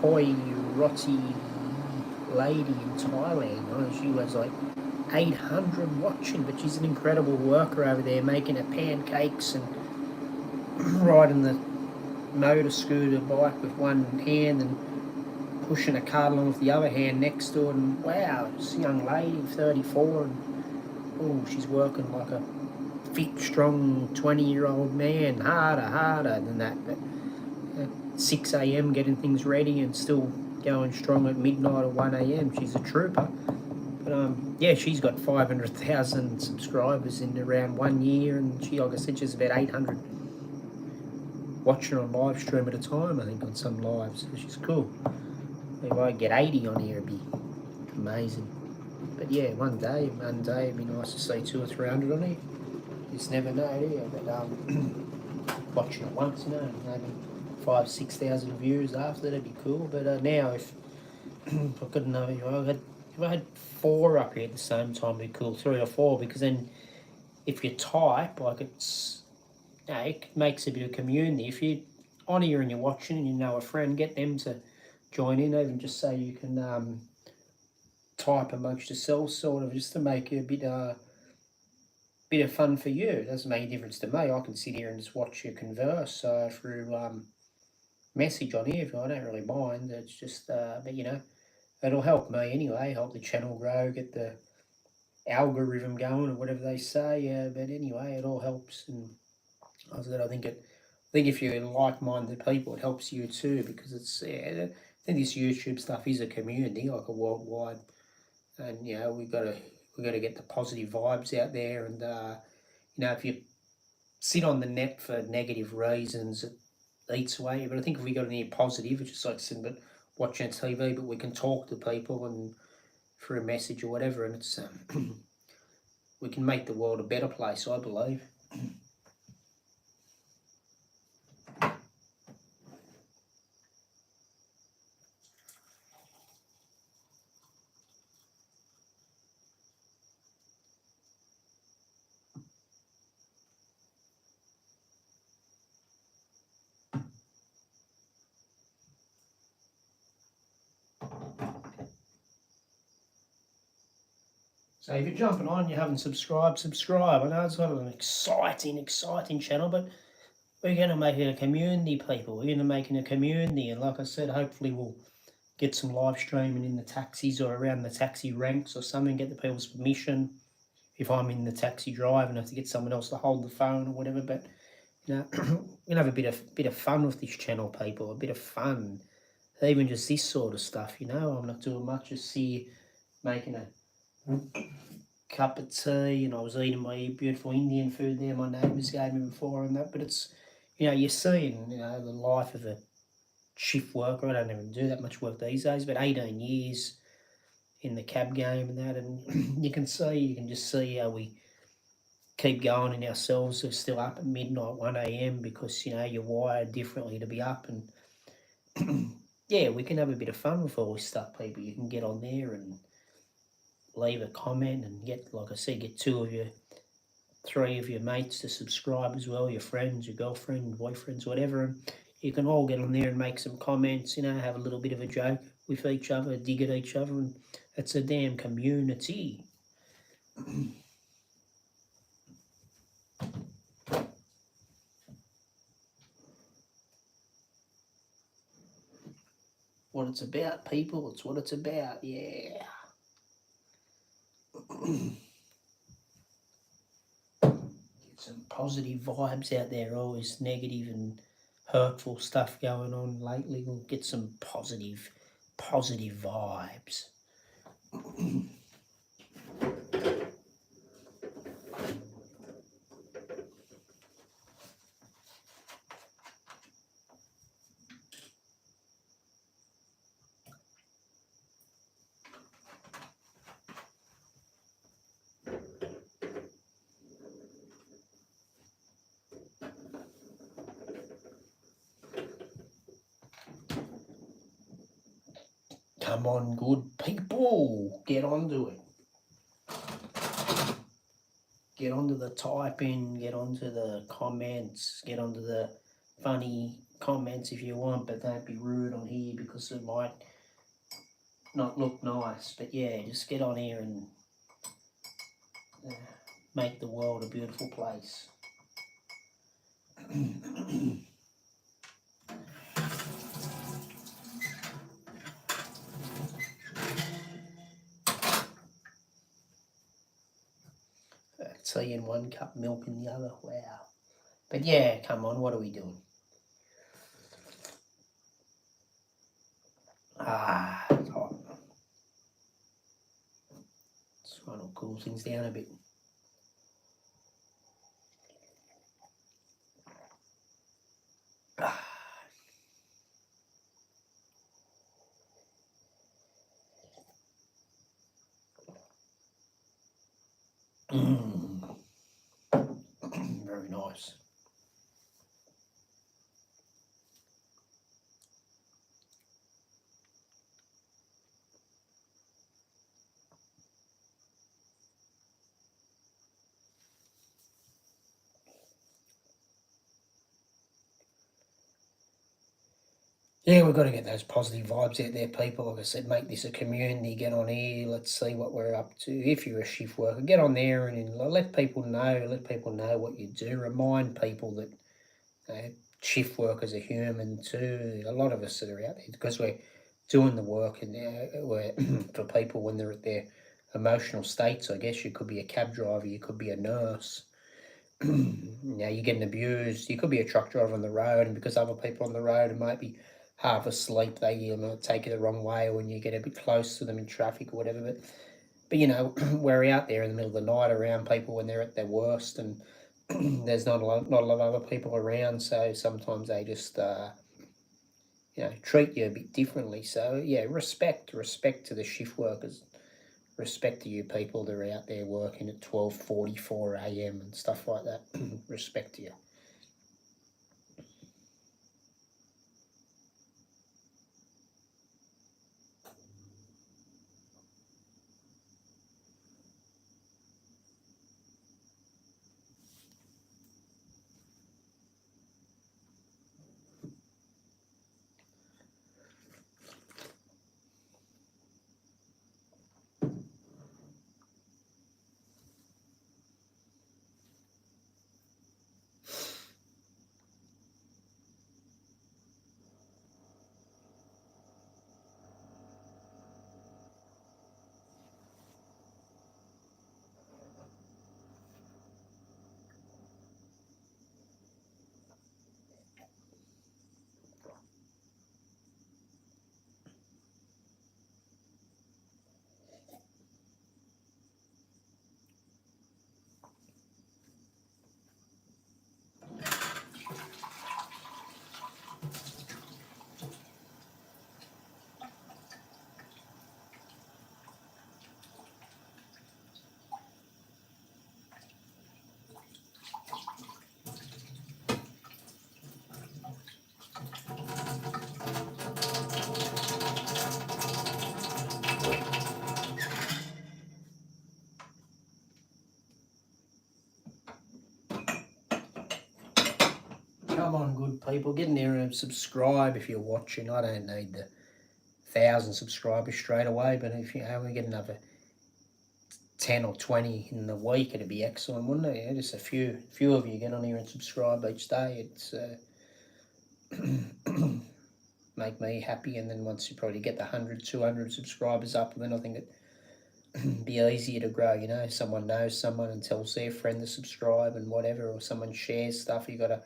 Poi Roti lady in Thailand. She was like 800 watching, but she's an incredible worker over there, making her pancakes and riding the motor scooter bike with one hand and pushing a cart along with the other hand next to it. And wow, this young lady, 34, and she's working like a fit, strong 20-year-old man, harder than that. But 6 a.m. getting things ready and still going strong at midnight or 1 a.m. She's a trooper. But yeah, she's got 500,000 subscribers in around 1 year, and she, like I said, she's about 800 watching on live stream at a time, I think, on some lives. So she's cool. If I get 80 on here, it'd be amazing. But yeah, one day it'd be nice to see 200 or 300 on here. You just never know, do you? But watching it once, maybe 5,000-6,000 views after, that'd be cool. But now, if I couldn't know, if I had 4 up here at the same time, it'd be cool, 3 or 4, because then if you type, like it makes a bit of community. If you're on here and you're watching and you know a friend, get them to join in, even just so you can type amongst yourselves, sort of, just to make it a bit of fun for you. It doesn't make a difference to me. I can sit here and just watch you converse through message on here. I don't really mind. It's just, but it'll help me anyway, help the channel grow, get the algorithm going or whatever they say. But anyway, it all helps. And I think if you're like-minded people, it helps you too, because it's. I think this YouTube stuff is a community, like a worldwide, and we've got to get the positive vibes out there. And if you sit on the net for negative reasons, it eats away. But I think if we got any positive, it's just like sitting but watching TV, but we can talk to people and through a message or whatever, and it's we can make the world a better place, I believe. So if you're jumping on, you haven't subscribed, subscribe. I know it's not an exciting channel, but we're going to make it a community, people. We're going to make it a community. And like I said, hopefully we'll get some live streaming in the taxis or around the taxi ranks or something, get the people's permission. If I'm in the taxi drive and have to get someone else to hold the phone or whatever. But, we're going to have a bit of fun with this channel, people. A bit of fun. Even just this sort of stuff, I'm not doing much. Just see making a cup of tea, and I was eating my beautiful Indian food there my neighbours gave me before and that. But it's, you're seeing, the life of a shift worker. I don't even do that much work these days, but 18 years in the cab game and that, and you can just see how we keep going in ourselves. We're still up at midnight, 1 a.m. because, you're wired differently to be up. And yeah, we can have a bit of fun with all this stuff, people. You can get on there and leave a comment and get, like I said, get 2 of your 3 of your mates to subscribe as well, your friends, your girlfriend, boyfriends, whatever. And you can all get on there and make some comments, have a little bit of a joke with each other, dig at each other, and It's a damn community. What it's about, people. It's what it's about. Yeah. Get some positive vibes out there. Always negative and hurtful stuff going on lately. We'll get some positive vibes. Come on, good people, get onto it. Get onto the typing, get onto the comments, get onto the funny comments if you want, but don't be rude on here because it might not look nice. But yeah, just get on here and make the world a beautiful place. Tea in one cup, milk in the other. Wow. But yeah, come on, what are we doing? It's hot. Just trying to cool things down a bit. Very nice. Yeah, we've got to get those positive vibes out there, people. Like I said, make this a community. Get on here. Let's see what we're up to. If you're a shift worker, get on there and let people know. Let people know what you do. Remind people that shift workers are human too. A lot of us that are out there because we're doing the work and we're for people when they're at their emotional states. I guess you could be a cab driver. You could be a nurse. Now you're getting abused. You could be a truck driver on the road, and because other people on the road might be half asleep, they take it the wrong way when you get a bit close to them in traffic or whatever. But we're out there in the middle of the night around people when they're at their worst, and there's not a lot of other people around, so sometimes they just treat you a bit differently. So yeah, respect to the shift workers. Respect to you people that are out there working at 12:44 a.m. and stuff like that. Respect to you. Come on, good people, get in there and subscribe if you're watching. I don't need the 1,000 subscribers straight away, but if we get another 10 or 20 in the week, it'd be excellent, wouldn't it? Yeah, just a few of you get on here and subscribe each day. It's make me happy. And then once you probably get the 100, 200 subscribers up, then I think it'd be easier to grow. Someone knows someone and tells their friend to subscribe and whatever, or someone shares stuff. You got a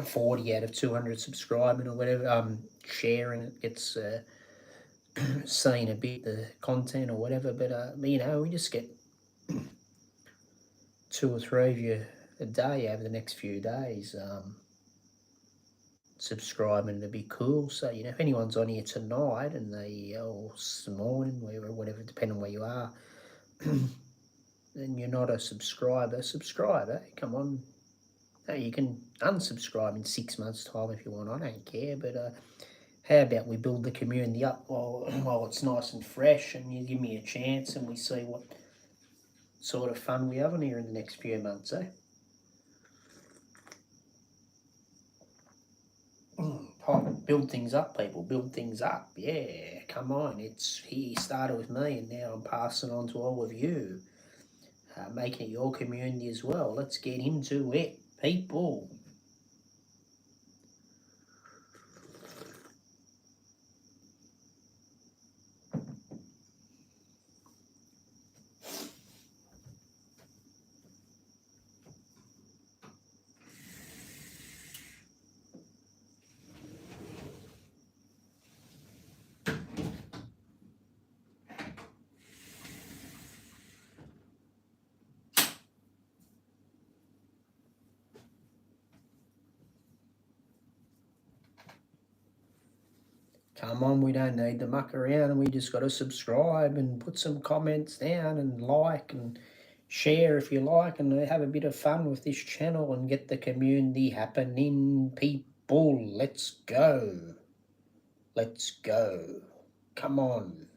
40 out of 200 subscribing or whatever, sharing it gets seen a bit, the content or whatever. But we just get 2 or 3 of you a day over the next few days subscribing. It'd be cool. So if anyone's on here tonight and they or this morning, whatever, depending on where you are, then you're not a subscriber, come on. You can unsubscribe in 6 months' time if you want. I don't care. But how about we build the community up while it's nice and fresh, and you give me a chance and we see what sort of fun we have on here in the next few months, eh? Build things up, people. Build things up. Yeah, come on. He started with me, and now I'm passing on to all of you, making it your community as well. Let's get into it, people. Come on, we don't need to muck around, and we just got to subscribe and put some comments down and like and share if you like, and have a bit of fun with this channel and get the community happening, people. Let's go. Let's go. Come on.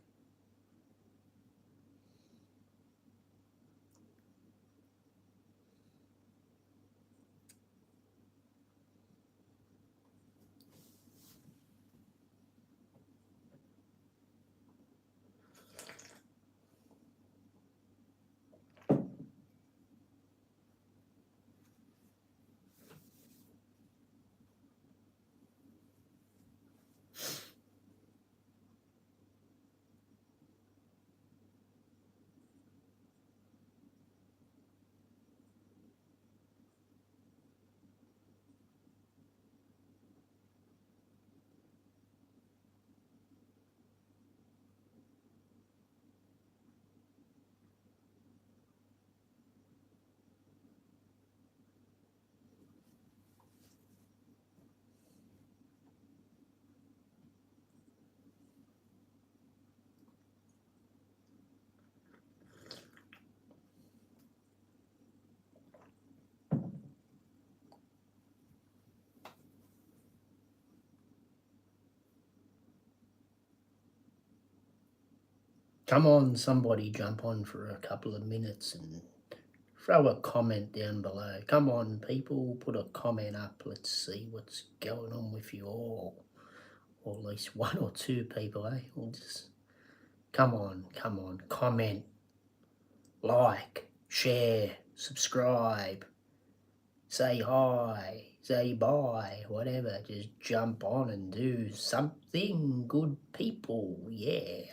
Come on, somebody jump on for a couple of minutes and throw a comment down below. Come on, people, put a comment up. Let's see what's going on with you all. Or at least 1 or 2 people, eh? We'll just come on, comment, like, share, subscribe, say hi, say bye, whatever. Just jump on and do something, good people. Yeah.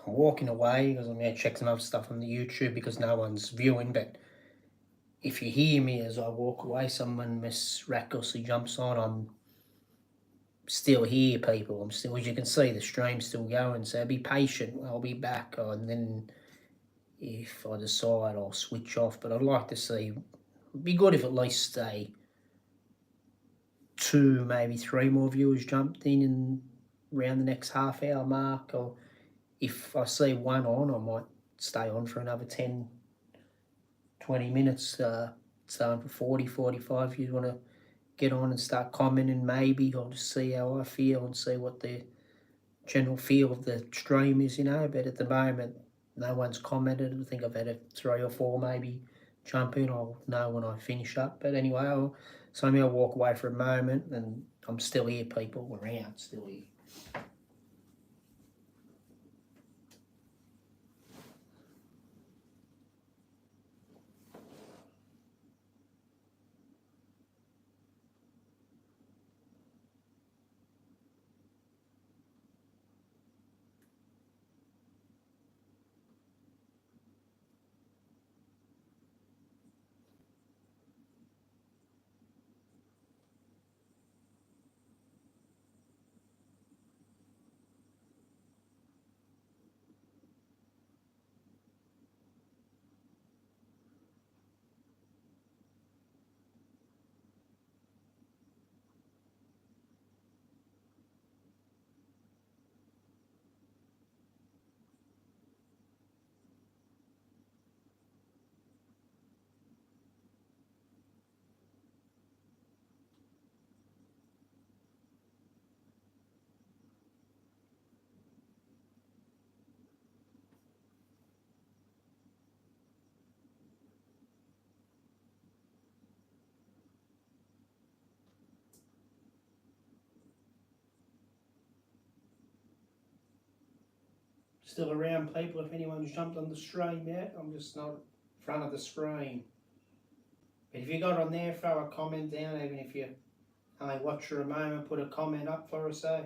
I'm walking away because I'm going to check some other stuff on the YouTube because no one's viewing. But if you hear me as I walk away, someone miraculously jumps on, I'm still here, people. I'm still, as you can see, the stream's still going. So be patient. I'll be back. And then if I decide, I'll switch off. But I'd like to see, it'd be good if at least 2, maybe 3 more viewers jumped in around the next half-hour mark. Or if I see 1 on, I might stay on for another 10 20 minutes. It's on for 40, 45. If you want to get on and start commenting, maybe I'll just see how I feel and see what the general feel of the stream is, but at the moment no one's commented. I think I've had 3 or 4 maybe jump in. I'll know when I finish up, but anyway, I'll walk away for a moment, and I'm still here, people around, still here. Still around, people, if anyone's jumped on the stream yet. I'm just not in front of the screen. But if you got on there, throw a comment down, even if you only watch for a moment, put a comment up for us, eh?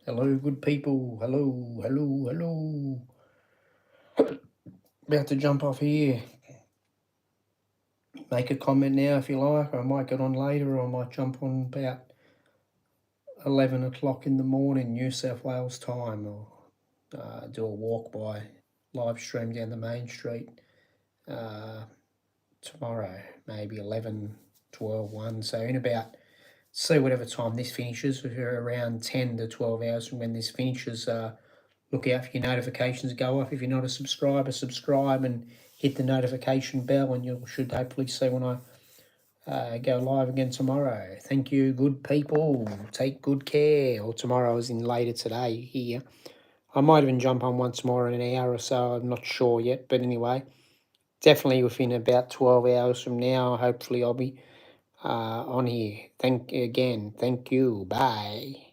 Hello, good people. Hello, hello, hello. About to jump off here. Make a comment now if you like. I might get on later, or I might jump on about 11 o'clock in the morning, New South Wales time, or do a walk by live stream down the main street tomorrow, maybe 11, 12, 1. So in about, see whatever time this finishes, if you're around 10 to 12 hours from when this finishes, look out for your notifications go off. If you're not a subscriber, subscribe and hit the notification bell, and you should hopefully see when I go live again tomorrow. Thank you, good people. Take good care. Or tomorrow, as in later today here. I might even jump on once more in an hour or so. I'm not sure yet. But anyway, definitely within about 12 hours from now, hopefully I'll be on here. Thank you again. Thank you. Bye.